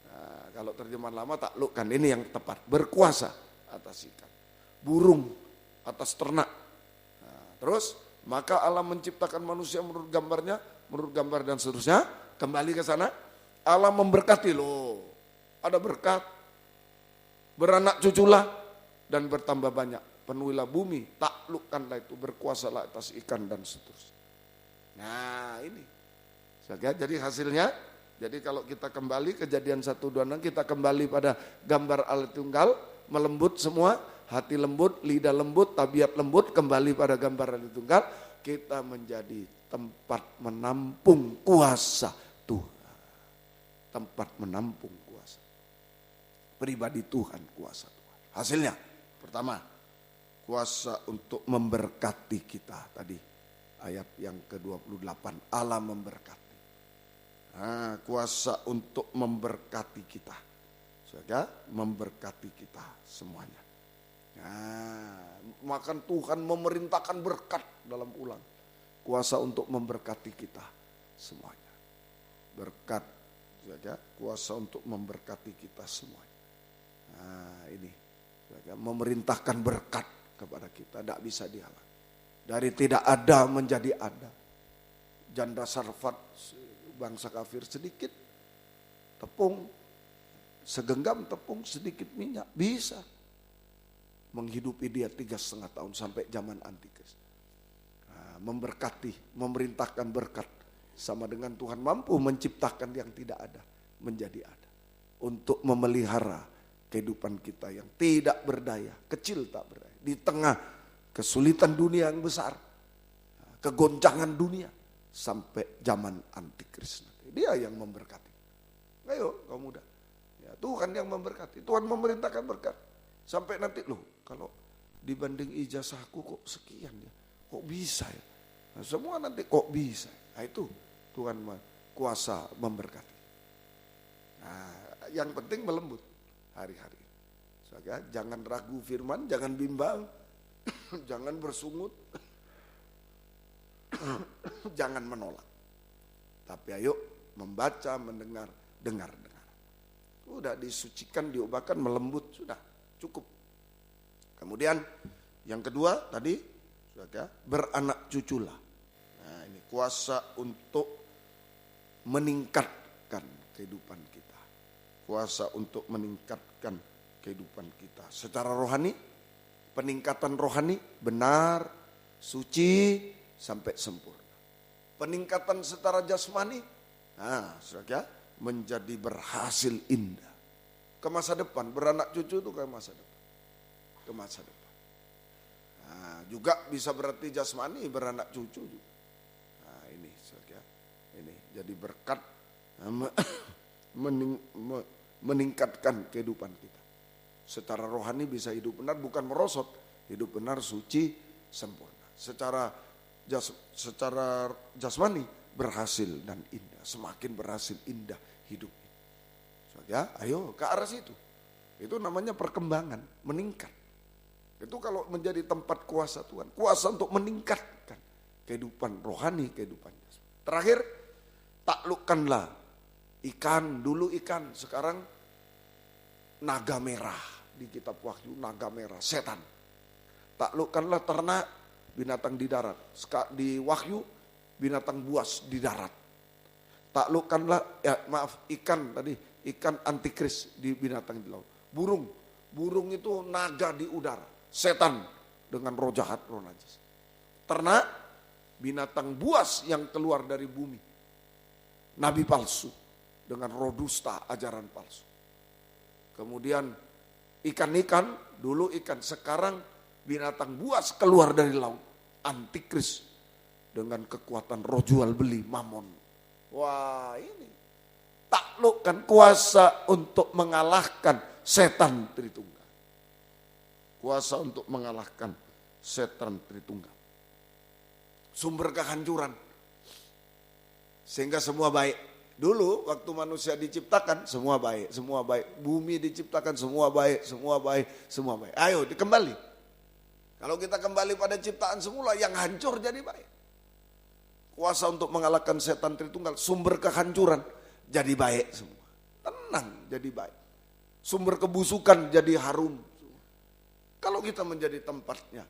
[SPEAKER 2] Nah, kalau terjemahan lama taklukkan, ini yang tepat. Berkuasa atas ikan, burung, atas ternak. Nah, terus, maka Allah menciptakan manusia menurut gambarnya, menurut gambar dan seterusnya. Kembali ke sana, Allah memberkati loh. Ada berkat. Beranak cuculah dan bertambah banyak. Penuhilah bumi, taklukkanlah itu, berkuasalah atas ikan dan seterusnya. Nah ini. Jadi hasilnya, jadi kalau kita kembali Kejadian 1, 26, kita kembali pada gambar Allah Tritunggal, melembut semua, hati lembut, lidah lembut, tabiat lembut, kembali pada gambar Allah Tritunggal, kita menjadi tempat menampung kuasa Tuhan. Tempat menampung kuasa. Pribadi Tuhan, kuasa Tuhan. Hasilnya, pertama, kuasa untuk memberkati kita. Tadi ayat yang ke-28, Allah memberkati. Nah, kuasa untuk memberkati kita. Saudara, memberkati kita semuanya. Nah, maka Tuhan memerintahkan berkat dalam Ulang. Kuasa untuk memberkati kita semuanya. Berkat, saudara, kuasa untuk memberkati kita semuanya. Nah ini, memerintahkan berkat kepada kita, tidak bisa dihalang. Dari tidak ada menjadi ada. Janda Sarfat, bangsa kafir sedikit tepung, segenggam tepung sedikit minyak, bisa menghidupi dia 3,5 tahun sampai zaman Antikris. Nah, memberkati, memerintahkan berkat sama dengan Tuhan mampu menciptakan yang tidak ada menjadi ada. Untuk memelihara kehidupan kita yang tidak berdaya, kecil tak berdaya. Di tengah kesulitan dunia yang besar, kegoncangan dunia, sampai zaman antikris. Dia yang memberkati. Ayo kaum muda, ya, Tuhan yang memberkati, Tuhan memerintahkan berkat. Sampai nanti loh, kalau dibanding ijazahku kok sekian ya, kok bisa ya. Nah, semua nanti kok bisa. Nah, itu Tuhan kuasa memberkati. Nah, yang penting melembut hari-hari. Saja, jangan ragu firman, jangan bimbang, jangan bersungut, jangan menolak. Tapi ayo membaca, mendengar, dengar. Sudah disucikan, diubahkan, melembut, sudah cukup. Kemudian yang kedua tadi, saudara, beranak cuculah. Nah, ini kuasa untuk meningkatkan kehidupan kita. Kuasa untuk meningkatkan kehidupan kita. Secara rohani, peningkatan rohani benar, suci, sampai sempurna. Peningkatan secara jasmani, nah, saudara, menjadi berhasil indah. Ke masa depan, beranak cucu itu ke masa depan. Ke masa depan. Nah, juga bisa berarti jasmani, beranak cucu juga. Nah, ini saudara, ini jadi berkat meningkatkan kehidupan kita. Secara rohani bisa hidup benar, bukan merosot, hidup benar, suci, sempurna. Secara jasmani berhasil dan indah, semakin berhasil indah hidup. Ya, ayo ke arah situ. Itu namanya perkembangan, meningkat. Itu kalau menjadi tempat kuasa Tuhan, kuasa untuk meningkatkan kehidupan rohani, kehidupan jasmani. Terakhir, taklukkanlah ikan, dulu ikan, sekarang naga merah. Di kitab Wahyu, naga merah, setan. Taklukkanlah ternak, binatang di darat. Di Wahyu, binatang buas di darat. Taklukkanlah, ikan tadi, ikan antikris di binatang di laut. Burung itu naga di udara. Setan dengan roh jahat, roh najis. Ternak, binatang buas yang keluar dari bumi. Nabi palsu dengan roh dusta, ajaran palsu. Kemudian ikan-ikan, dulu ikan, sekarang binatang buas keluar dari laut. Antikris dengan kekuatan roh jual beli, mamon. Wah, ini taklukkan, kuasa untuk mengalahkan setan Tritunggal. Kuasa untuk mengalahkan setan Tritunggal. Sumber kehancuran. Sehingga semua baik. Dulu waktu manusia diciptakan semua baik, semua baik. Bumi diciptakan semua baik, semua baik, semua baik. Ayo dikembali. Kalau kita kembali pada ciptaan semula, yang hancur jadi baik. Kuasa untuk mengalahkan setan Tritunggal, sumber kehancuran jadi baik semua. Tenang jadi baik. Sumber kebusukan jadi harum. Kalau kita menjadi tempatnya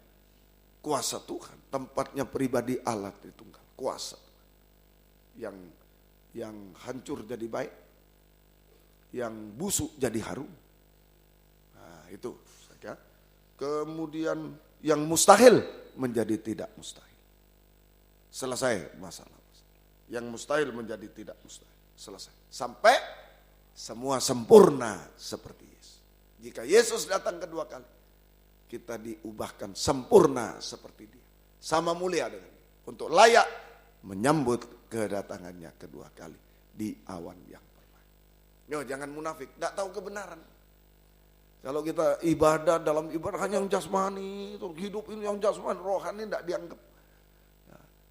[SPEAKER 2] kuasa Tuhan, tempatnya pribadi Allah Tritunggal, kuasa Tuhan. Yang hancur jadi baik, yang busuk jadi harum. Nah, itu. Kemudian yang mustahil menjadi tidak mustahil. Selesai masalah. Yang mustahil menjadi tidak mustahil. Selesai. Sampai semua sempurna seperti Yesus. Jika Yesus datang kedua kali, kita diubahkan sempurna seperti Dia. Sama mulia dengan Dia. Untuk layak menyambut kedatangannya kedua kali di awan yang permai. Yo, jangan munafik, tidak tahu kebenaran. Kalau kita ibadah, dalam ibadah hanya yang jasmani, hidup ini yang jasmani, rohani tidak dianggap.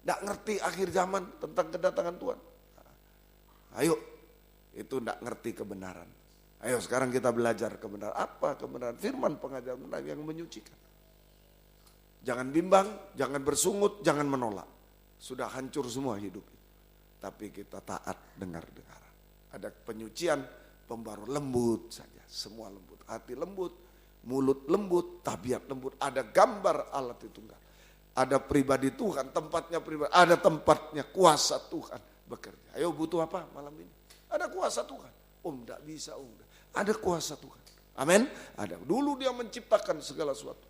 [SPEAKER 2] Tidak ngerti akhir zaman tentang kedatangan Tuhan. Ayo, itu tidak ngerti kebenaran. Ayo sekarang kita belajar kebenaran. Apa kebenaran? Firman pengajaran benar yang menyucikan. Jangan bimbang, jangan bersungut, jangan menolak. Sudah hancur semua hidup. Tapi kita taat dengar-dengaran. Ada penyucian, pembaru lembut saja. Semua lembut. Hati lembut, mulut lembut, tabiat lembut. Ada gambar Allah Tritunggal. Ada pribadi Tuhan, tempatnya pribadi. Ada tempatnya kuasa Tuhan bekerja. Ayo butuh apa malam ini? Ada kuasa Tuhan. Tidak bisa, ada kuasa Tuhan. Amin. Ada. Dulu Dia menciptakan segala sesuatu.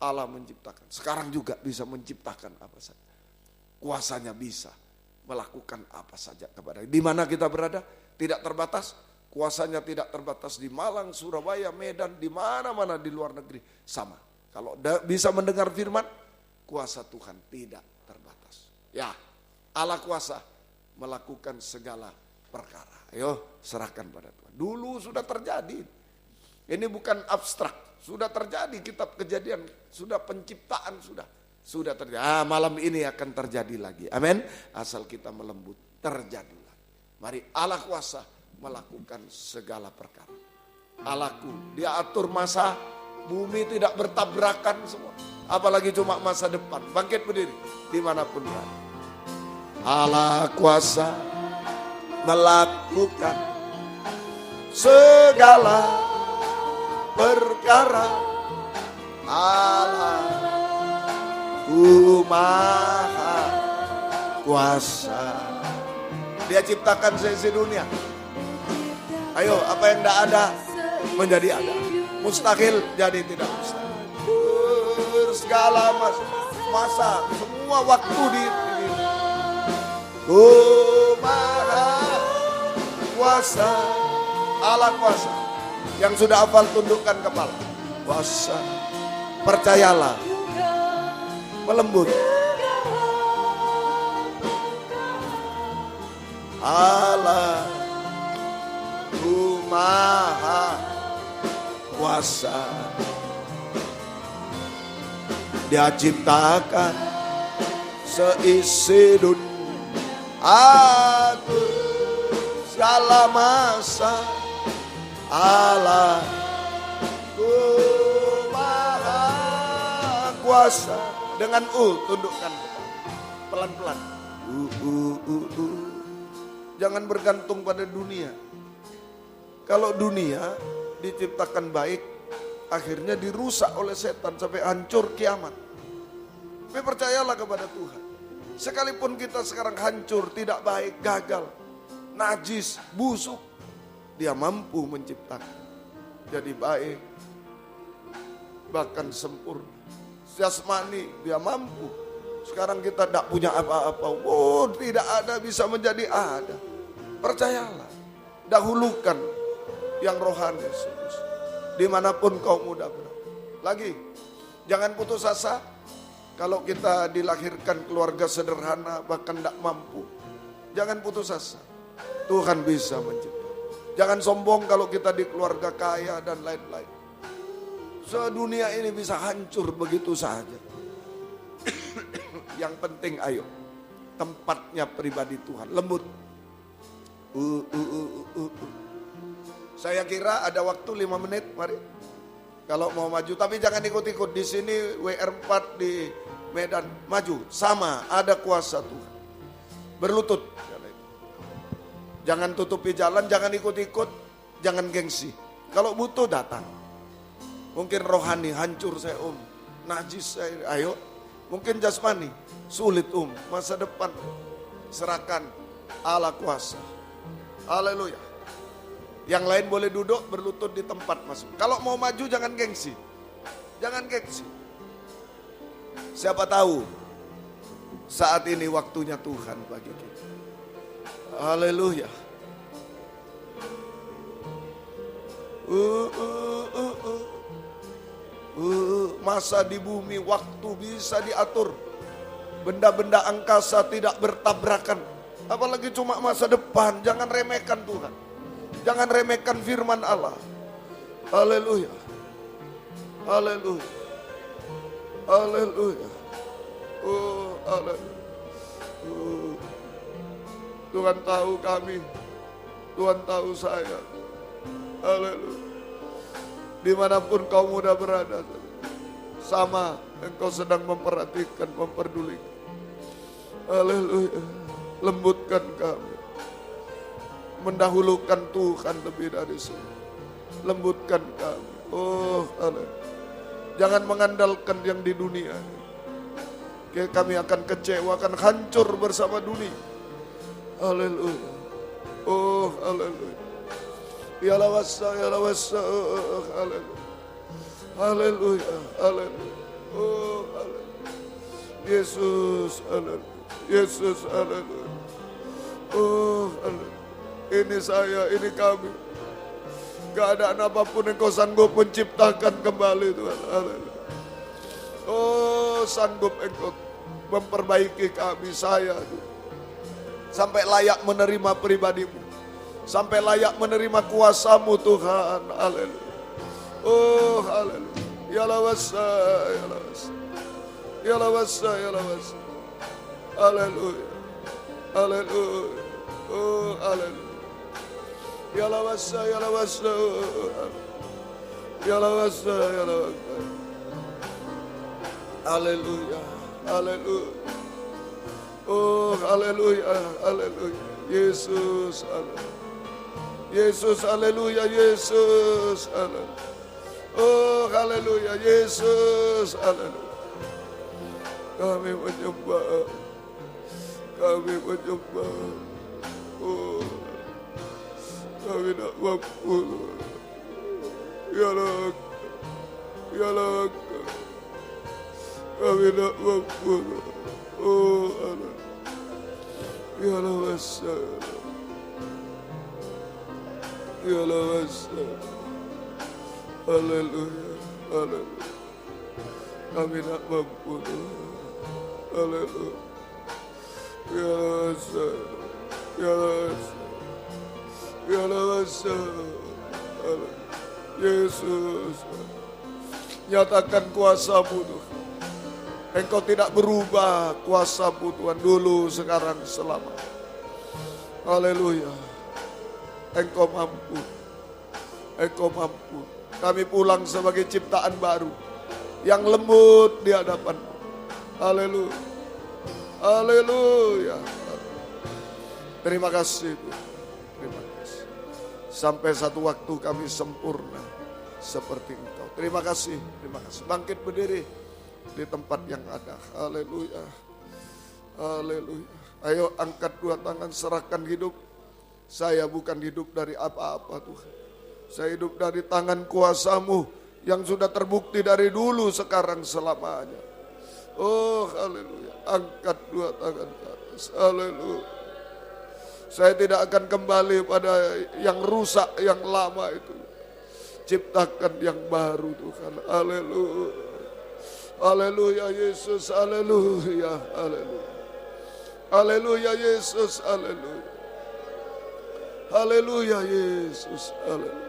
[SPEAKER 2] Allah menciptakan. Sekarang juga bisa menciptakan apa saja. Kuasanya bisa melakukan apa saja kepada. Di mana kita berada tidak terbatas, kuasanya tidak terbatas di Malang, Surabaya, Medan, di mana-mana di luar negeri sama. Kalau bisa mendengar firman, kuasa Tuhan tidak terbatas. Ya, Allah kuasa melakukan segala perkara. Ayo serahkan pada Tuhan. Dulu sudah terjadi. Ini bukan abstrak, sudah terjadi. Kitab Kejadian, sudah penciptaan sudah terjadi. Malam ini akan terjadi lagi. Amin. Asal kita melembut, terjadi lagi. Mari Allah kuasa melakukan segala perkara. Allahku, dia atur masa, bumi tidak bertabrakan semua. Apalagi cuma masa depan. Bangkit berdiri dimanapun berada. Allah kuasa melakukan segala perkara. Allah Maha kuasa. Dia ciptakan seisi dunia. Ayo, apa yang tidak ada menjadi ada. Mustahil jadi tidak mustahil. Segala masa, semua waktu di Maha kuasa. Allah kuasa. Yang sudah hafal tundukkan kepala. Kuasa. Percayalah. Melembut. Allah Maha kuasa. Dia ciptakan seisi dunia, atur segala masa. Allah Maha kuasa. Dengan tundukkan pelan-pelan. Jangan bergantung pada dunia. Kalau dunia diciptakan baik, akhirnya dirusak oleh setan sampai hancur kiamat. Tapi percayalah kepada Tuhan. Sekalipun kita sekarang hancur, tidak baik, gagal, najis, busuk, Dia mampu menciptakan jadi baik, bahkan sempurna. Jasmani Dia mampu. Sekarang kita tidak punya apa-apa. Tidak ada bisa menjadi ada. Percayalah. Dahulukan yang rohani. Dimanapun kau muda berada. Lagi, jangan putus asa. Kalau kita dilahirkan keluarga sederhana, bahkan tidak mampu. Jangan putus asa. Tuhan bisa menciptakan. Jangan sombong kalau kita di keluarga kaya dan lain-lain. Sedunia ini bisa hancur begitu saja. Yang penting ayo, tempatnya pribadi Tuhan, lembut. Saya kira ada waktu 5 menit, mari. Kalau mau maju, tapi jangan ikut-ikut. Di sini WR4 di Medan, maju. Sama, ada kuasa Tuhan. Berlutut. Jangan tutupi jalan, jangan ikut-ikut, jangan gengsi. Kalau butuh datang. Mungkin rohani, hancur saya najis saya, ayo. Mungkin jasmani, sulit masa depan. Serahkan Allah kuasa. Haleluya. Yang lain boleh duduk berlutut di tempat masuk. Kalau mau maju jangan gengsi. Jangan gengsi. Siapa tahu saat ini waktunya Tuhan bagi kita. Haleluya. Masa di bumi, waktu bisa diatur. Benda-benda angkasa tidak bertabrakan. Apalagi cuma masa depan. Jangan remehkan Tuhan. Jangan remehkan firman Allah. Haleluya. Haleluya. Haleluya. Haleluya. Tuhan tahu kami. Tuhan tahu saya. Haleluya. Dimanapun kau muda berada, sama engkau sedang memperhatikan, memperdulikan. Haleluya. Lembutkan kami. Mendahulukan Tuhan lebih dari semua. Lembutkan kami. Haleluya. Jangan mengandalkan yang di dunia. Kami akan kecewa, akan hancur bersama dunia. Haleluya. Haleluya. Ya lawasa, haleluya. Haleluya, haleluya. Haleluya. Yesus, haleluya. Yesus, haleluya. Oh, haleluya. Ini saya, ini kami. Keadaan apapun Engkau sanggup menciptakan kembali Tuhan. Haleluya. Oh, sanggup Engkau memperbaiki kami, saya Tuhan. Sampai layak menerima pribadimu. Sampai layak menerima kuasa-Mu Tuhan. Haleluya. Oh, haleluya. Ya lawasa, ya lawasa. Ya lawasa, ya lawasa. Haleluya. Haleluya. Oh, haleluya. Ya lawasa, ya lawasa. Ya lawasa, ya lawasa. Haleluya. Haleluya. Oh, haleluya. Haleluya. Yesus, haleluya. Yesus, haleluya. Yesus, haleluya. Oh, haleluya. Yesus, haleluya. Kami menyembah. Kami menyembah. Oh, kami tak mampu. Ya Allah, ya Allah. Kami tak mampu. Oh, Allah. Ya Allah, wasa. Ya Allah, wasa. Haleluya, haleluya. Kami tak mampu. Haleluya. Ya Allah, ya Allah, ya Allah, Yesus, nyatakan kuasa-Mu Tuhan. Engkau tidak berubah, kuasa-Mu Tuhan dulu, sekarang, selama. Haleluya. Engkau mampu, Engkau mampu. Kami pulang sebagai ciptaan baru yang lembut di hadapan-Mu. Haleluya. Haleluya. Terima kasih Tuhan. Terima kasih. Sampai satu waktu kami sempurna seperti Engkau. Terima kasih. Terima kasih. Bangkit berdiri di tempat yang ada. Haleluya. Haleluya. Ayo angkat dua tangan, serahkan hidup. Saya bukan hidup dari apa-apa Tuhan. Saya hidup dari tangan kuasa-Mu yang sudah terbukti dari dulu, sekarang, selamanya. Oh, haleluya. Angkat dua tangan ke atas. Haleluya. Saya tidak akan kembali pada yang rusak, yang lama itu. Ciptakan yang baru Tuhan. Haleluya. Haleluya Yesus. Haleluya. Haleluya. Haleluya Yesus. Haleluya. Haleluya Yesus. Haleluya.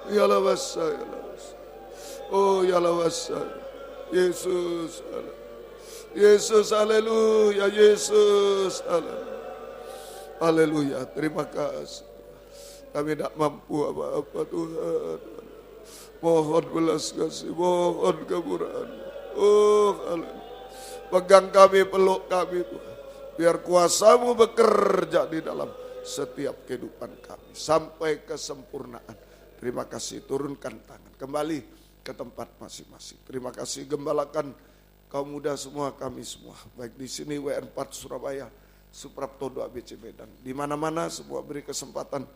[SPEAKER 2] Ya lawasa, ya lawasa. Oh, ya lawasa. Yesus, Yesus, haleluya, Yesus, haleluya. Terima kasih. Kami tidak mampu apa-apa Tuhan. Mohon belas kasih, mohon kemurahan. Oh, haleluya. Pegang kami, peluk kami Tuhan. Biar kuasa-Mu bekerja di dalam setiap kehidupan kami sampai kesempurnaan. Terima kasih. Turunkan tangan kembali ke tempat masing-masing. Terima kasih, gembalakan kaum muda semua, kami semua. Baik di sini WN4 Surabaya, Supraptodo ABC Medan. Di mana-mana semua beri kesempatan,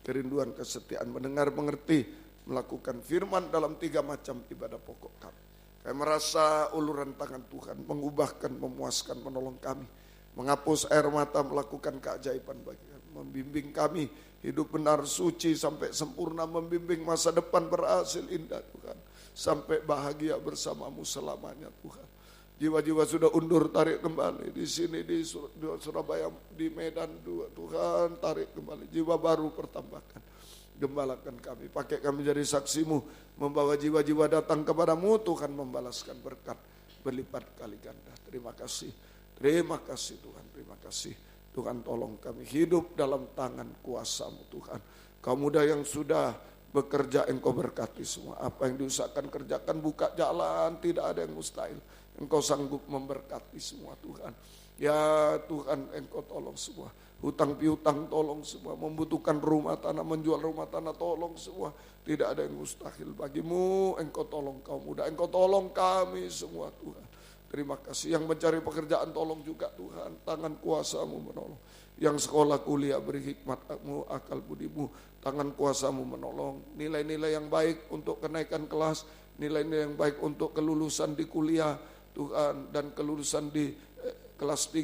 [SPEAKER 2] kerinduan, kesetiaan, mendengar, mengerti, melakukan firman dalam 3 macam ibadah pokok kami. Kami merasa uluran tangan Tuhan mengubahkan, memuaskan, menolong kami. Menghapus air mata, melakukan keajaiban bagi kami. Membimbing kami hidup benar, suci, sampai sempurna. Membimbing masa depan berhasil indah Tuhan. Sampai bahagia bersama-Mu selamanya Tuhan. Jiwa-jiwa sudah undur, tarik kembali. Di sini di Surabaya, di Medan Tuhan, tarik kembali. Jiwa baru pertambahkan. Gembalakan kami, pakai kami jadi saksi-Mu. Membawa jiwa-jiwa datang kepada-Mu Tuhan, membalaskan berkat berlipat kali ganda. Terima kasih. Terima kasih Tuhan, terima kasih. Tuhan tolong kami hidup dalam tangan kuasa-Mu Tuhan. Kaum muda yang sudah bekerja, Engkau berkati semua. Apa yang diusahakan kerjakan, buka jalan, tidak ada yang mustahil. Engkau sanggup memberkati semua Tuhan. Ya Tuhan, Engkau tolong semua. Hutang piutang tolong semua. Membutuhkan rumah tanah, menjual rumah tanah tolong semua. Tidak ada yang mustahil bagimu. Engkau tolong kaum muda, Engkau tolong kami semua Tuhan. Terima kasih. Yang mencari pekerjaan tolong juga Tuhan. Tangan kuasa-Mu menolong. Yang sekolah kuliah beri hikmat-Mu, akal budimu. Tangan kuasa-Mu menolong. Nilai-nilai yang baik untuk kenaikan kelas. Nilai-nilai yang baik untuk kelulusan di kuliah Tuhan. Dan kelulusan di kelas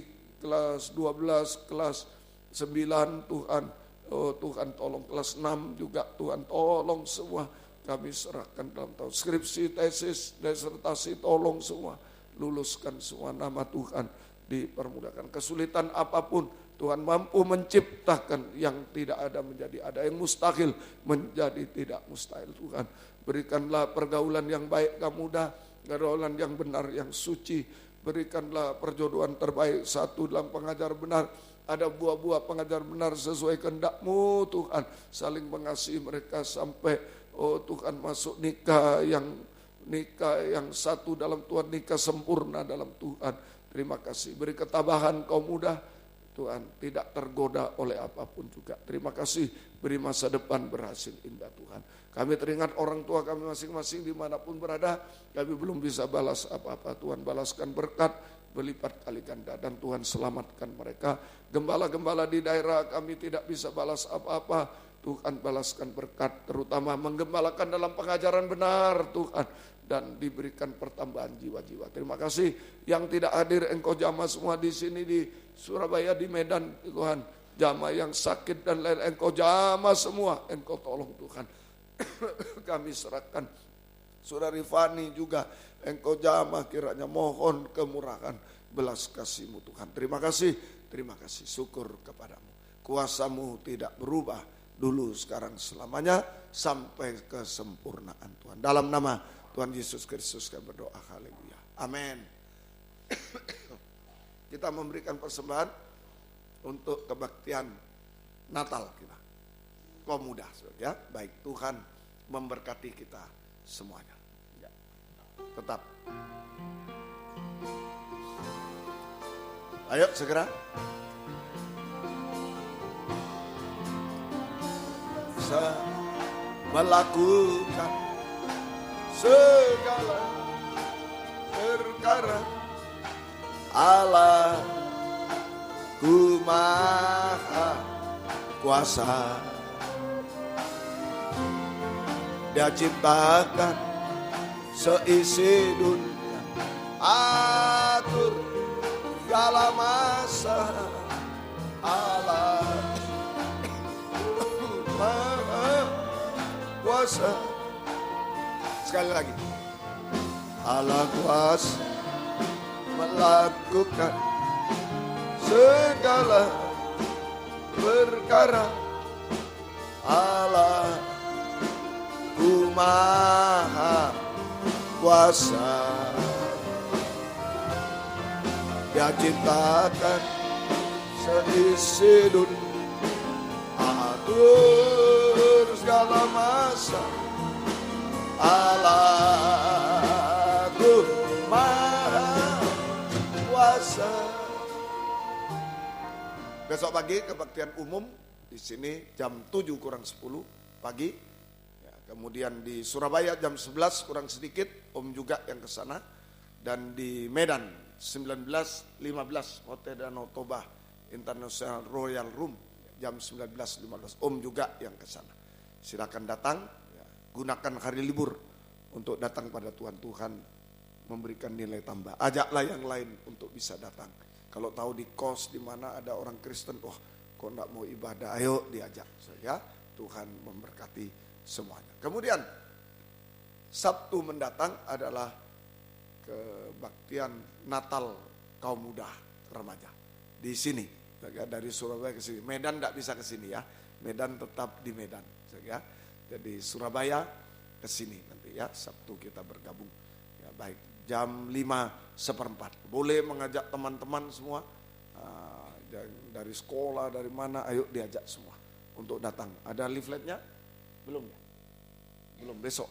[SPEAKER 2] kelas 12, kelas 9 Tuhan. Oh Tuhan tolong kelas 6 juga Tuhan tolong semua. Kami serahkan dalam tahun skripsi, tesis, disertasi tolong semua. Luluskan semua, nama Tuhan dipermudahkan. Kesulitan apapun Tuhan mampu menciptakan yang tidak ada menjadi ada, yang mustahil menjadi tidak mustahil. Tuhan berikanlah pergaulan yang baik, mudah, pergaulan yang benar, yang suci. Berikanlah perjodohan terbaik, satu dalam pengajar benar. Ada buah-buah pengajar benar sesuai kehendak-Mu Tuhan. Saling mengasihi mereka sampai oh Tuhan masuk nikah yang satu dalam Tuhan, nikah sempurna dalam Tuhan. Terima kasih. Beri ketabahan kaum muda Tuhan, tidak tergoda oleh apapun juga. Terima kasih, beri masa depan berhasil indah Tuhan. Kami teringat orang tua kami masing-masing dimanapun berada, kami belum bisa balas apa-apa. Tuhan balaskan berkat berlipat kali ganda dan Tuhan selamatkan mereka. Gembala-gembala di daerah kami tidak bisa balas apa-apa, Tuhan balaskan berkat, terutama menggembalakan dalam pengajaran benar Tuhan, dan diberikan pertambahan jiwa-jiwa. Terima kasih yang tidak hadir, Engkau jamah semua di sini di Surabaya, di Medan Tuhan, jamah yang sakit dan lain, Engkau jamah semua, Engkau tolong Tuhan. Kami serahkan Saudari Fani juga, Engkau jamah kiranya, mohon kemurahan belas kasih-Mu Tuhan. Terima kasih, syukur kepadamu. Kuasa-Mu tidak berubah, dulu, sekarang, selamanya, sampai kesempurnaan Tuhan. Dalam nama Tuhan Yesus Kristus kami berdoa, haleluya, amin. Kita memberikan persembahan untuk kebaktian Natal kita, kaum muda, ya. Baik, Tuhan memberkati kita semuanya. Ya. Tetap. Ayo segera. Bisa melakukan segala perkara, Allah ku maha kuasa. Dia ciptakan seisi dunia, atur segala masa, Allah maha kuasa. Sekali lagi, Allah kuasa melakukan segala perkara, Allah ku maha kuasa. Dia ciptakan seisi dunia, atur segala masa, Allah ku maha kuasa. Besok pagi kebaktian umum di sini jam 7 kurang 10 pagi. Ya, kemudian di Surabaya jam 11 kurang sedikit, Om juga yang ke sana. Dan di Medan 19.15 Hotel Danau Toba International Royal Room jam 19.15, Om juga yang ke sana. Silakan datang, ya, gunakan hari libur untuk datang pada Tuhan. Tuhan memberikan nilai tambah. Ajaklah yang lain untuk bisa datang. Kalau tahu di kos di mana ada orang Kristen, kok enggak mau ibadah, ayo diajak. Ya, Tuhan memberkati semuanya. Kemudian Sabtu mendatang adalah kebaktian Natal kaum muda remaja di sini. Dari Surabaya ke sini. Medan enggak bisa ke sini ya. Medan tetap di Medan. Ya. Jadi Surabaya ke sini nanti ya. Sabtu kita bergabung. Ya, baik. Jam 5:15. Boleh mengajak teman-teman semua dari sekolah, dari mana, ayo diajak semua untuk datang. Ada leafletnya? Belum ya? Belum, besok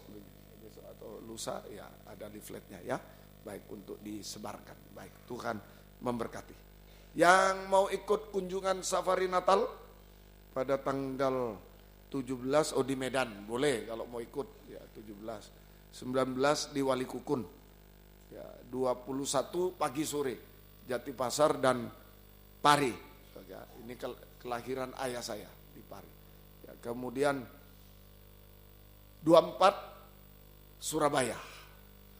[SPEAKER 2] atau lusa ya ada leafletnya ya. Baik, untuk disebarkan. Baik, Tuhan memberkati. Yang mau ikut kunjungan safari Natal pada tanggal 17 di Medan, boleh kalau mau ikut ya 17. 19 di Walikukun. Ya, 21 pagi sore Jatipasar dan Pari. Ya, ini kelahiran ayah saya di Pari. Ya, kemudian 24 Surabaya.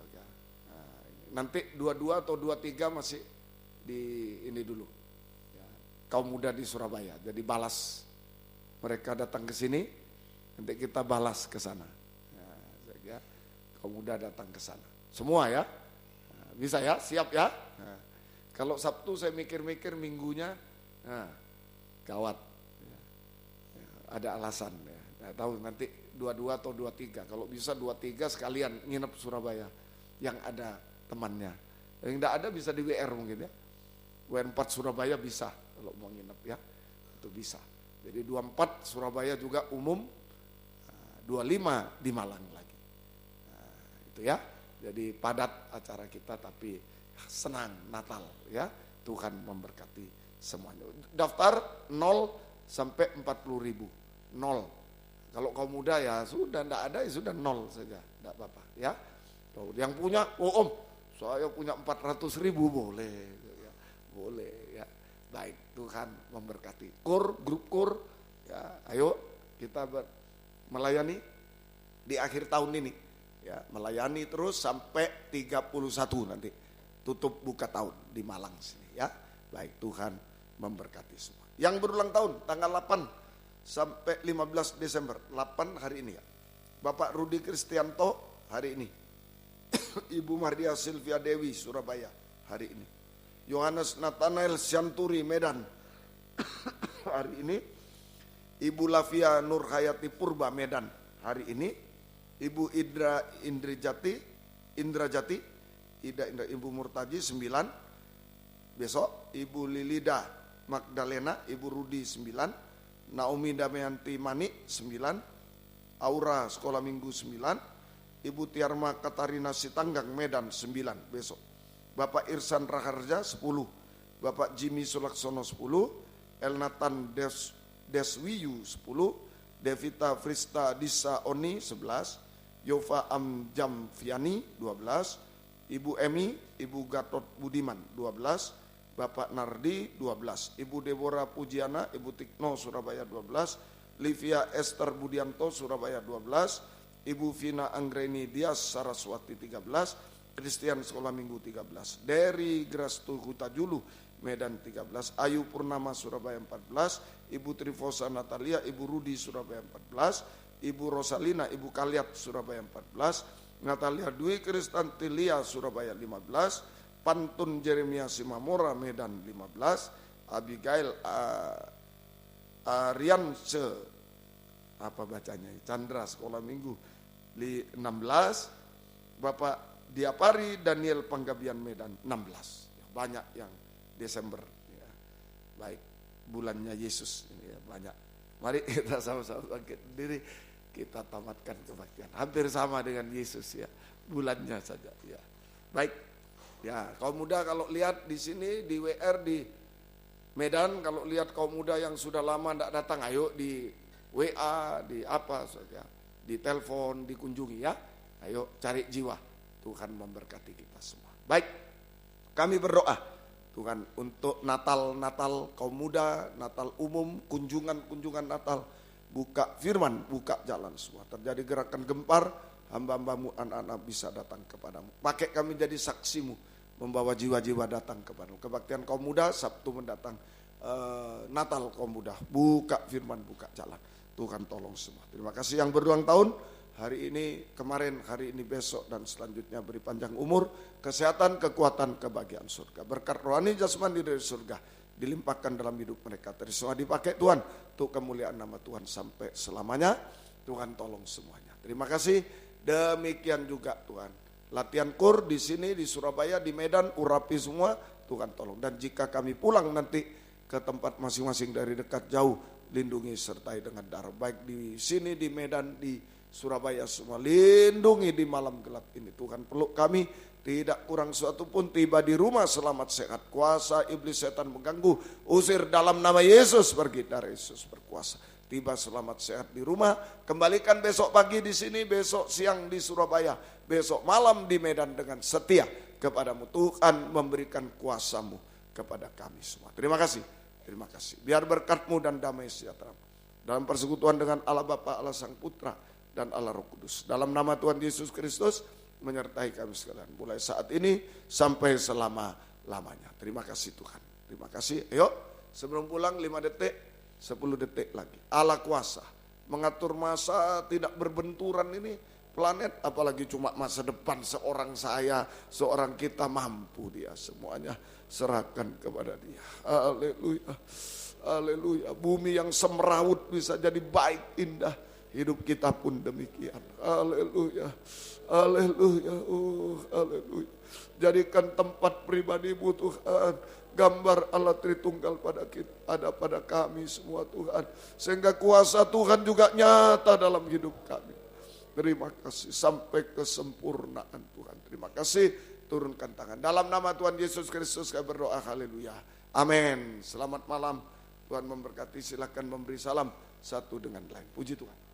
[SPEAKER 2] Ya, nah, nanti 22 atau 23 masih di ini dulu kaum muda di Surabaya. Jadi balas, mereka datang ke sini, nanti kita balas ke sana. Ya, kaum muda datang ke sana. Semua ya, bisa ya, siap ya. Kalau Sabtu saya mikir-mikir minggunya, gawat. Ada alasan ya. Nggak tahu nanti 22 atau 23. Kalau bisa 23 sekalian nginep Surabaya yang ada temannya. Yang tidak ada bisa di WR mungkin ya. W4 Surabaya bisa kalau mau nginep ya. Itu bisa. Jadi 24 Surabaya juga umum, 25 di Malang lagi. Itu ya. Jadi padat acara kita tapi senang Natal ya. Tuhan memberkati semuanya. Daftar 0 sampai 40 ribu. 0. Kalau kaum muda ya sudah, tidak ada ya sudah 0 saja, tidak apa-apa ya. Yang punya, Om, saya punya 400 ribu boleh, ya. Boleh ya. Baik, Tuhan memberkati. Grup kur, ya, ayo kita melayani di akhir tahun ini, ya, melayani terus sampai 31 nanti tutup buka tahun di Malang sini, ya. Baik, Tuhan memberkati semua. Yang berulang tahun tanggal 8 sampai 15 Desember, 8 hari ini ya. Bapak Rudi Kristianto hari ini. Ibu Mardia Silvia Dewi Surabaya hari ini. Yohanes Nathanael Sianturi Medan hari ini. Ibu Lavia Nurhayati Purba Medan hari ini. Ibu Indrajati, Ibu Murtaji 9 besok. Ibu Lilida Magdalena, Ibu Rudi 9. Naomi Damayanti Mani 9, Aura Sekolah Minggu 9, Ibu Tiarma Katarina Sitanggang Medan 9 besok. Bapak Irsan Raharja 10, Bapak Jimmy Sulaksono 10, Elnatan Deswiyu 10, Devita Frista Disa Oni 11, Yova Amjam Fiani 12, Ibu Emi, Ibu Gatot Budiman 12, Bapak Nardi 12, Ibu Deborah Pujiana, Ibu Tikno Surabaya 12, Livia Esther Budianto Surabaya 12, Ibu Vina Anggreni Dias Saraswati 13, Christian Sekolah Minggu 13, Dari Grastu Hutajulu Medan 13, Ayu Purnama Surabaya 14, Ibu Trifosa Natalia, Ibu Rudi Surabaya 14, Ibu Rosalina, Ibu Kaliat Surabaya 14, Natalia Dwi Kristantilia Surabaya 15, Pantun Jeremia Simamora Medan 15, Abigail Ariance apa bacanya Chandra Sekolah Minggu 16, Bapak Diapari Daniel Panggabian Medan 16. Banyak yang Desember ya. Baik, bulannya Yesus ini ya, banyak. Mari kita sama-sama bangkit diri, kita tamatkan kebaktian. Hampir sama dengan Yesus ya, bulannya saja ya. Baik. Ya, kaum muda kalau lihat di sini di WR di Medan, kalau lihat kaum muda yang sudah lama tidak datang, ayo di WA, di apa saja, di telepon, dikunjungi ya. Ayo cari jiwa, Tuhan memberkati kita semua. Baik, kami berdoa Tuhan untuk Natal kaum muda, Natal umum, kunjungan Natal, buka firman, buka jalan semua. Terjadi gerakan gempar, hamba-hambamu anak-anak bisa datang kepadamu. Pakai kami jadi saksimu, membawa jiwa-jiwa datang kepadamu. Kebaktian kaum muda Sabtu mendatang, Natal kaum muda, buka firman, buka jalan. Tuhan tolong semua. Terima kasih yang berulang tahun, hari ini, kemarin, hari ini, besok, dan selanjutnya beri panjang umur, kesehatan, kekuatan, kebahagiaan surga. Berkat rohani jasmani dari surga dilimpahkan dalam hidup mereka. Semua dipakai Tuhan untuk kemuliaan nama Tuhan sampai selamanya. Tuhan tolong semuanya. Terima kasih. Demikian juga Tuhan. Latihan kur di sini di Surabaya, di Medan, urapi semua. Tuhan tolong. Dan jika kami pulang nanti ke tempat masing-masing dari dekat jauh, lindungi sertai dengan darah. Baik di sini, di Medan, di Surabaya semua. Lindungi di malam gelap ini. Tuhan peluk kami, tidak kurang suatu pun, tiba di rumah selamat sehat. Kuasa iblis setan mengganggu, usir dalam nama Yesus, pergi dari Yesus berkuasa. Tiba selamat sehat di rumah, kembalikan besok pagi di sini, besok siang di Surabaya, besok malam di Medan dengan setia kepadamu. Tuhan memberikan kuasamu kepada kami semua. Terima kasih, terima kasih. Biar berkat-Mu dan damai sejahtera dalam persekutuan dengan Allah Bapa, Allah Sang Putra, dan Allah Roh Kudus. Dalam nama Tuhan Yesus Kristus menyertai kami sekalian, mulai saat ini sampai selama-lamanya. Terima kasih Tuhan, terima kasih. Ayo Sebelum pulang 5 detik, 10 detik lagi. Allah kuasa mengatur masa, tidak berbenturan ini planet, apalagi cuma masa depan seorang saya, seorang kita, mampu dia semuanya serahkan kepada dia. Haleluya. Haleluya. Bumi yang semrawut bisa jadi baik, indah. Hidup kita pun demikian. Haleluya. Haleluya. Haleluya. Jadikan tempat pribadimu Tuhan, gambar Allah Tritunggal pada kita, ada pada kami semua Tuhan. Sehingga kuasa Tuhan juga nyata dalam hidup kami. Terima kasih sampai kesempurnaan Tuhan. Terima kasih, turunkan tangan. Dalam nama Tuhan Yesus Kristus kami berdoa, haleluya. Amin. Selamat malam, Tuhan memberkati, silakan memberi salam satu dengan lain. Puji Tuhan.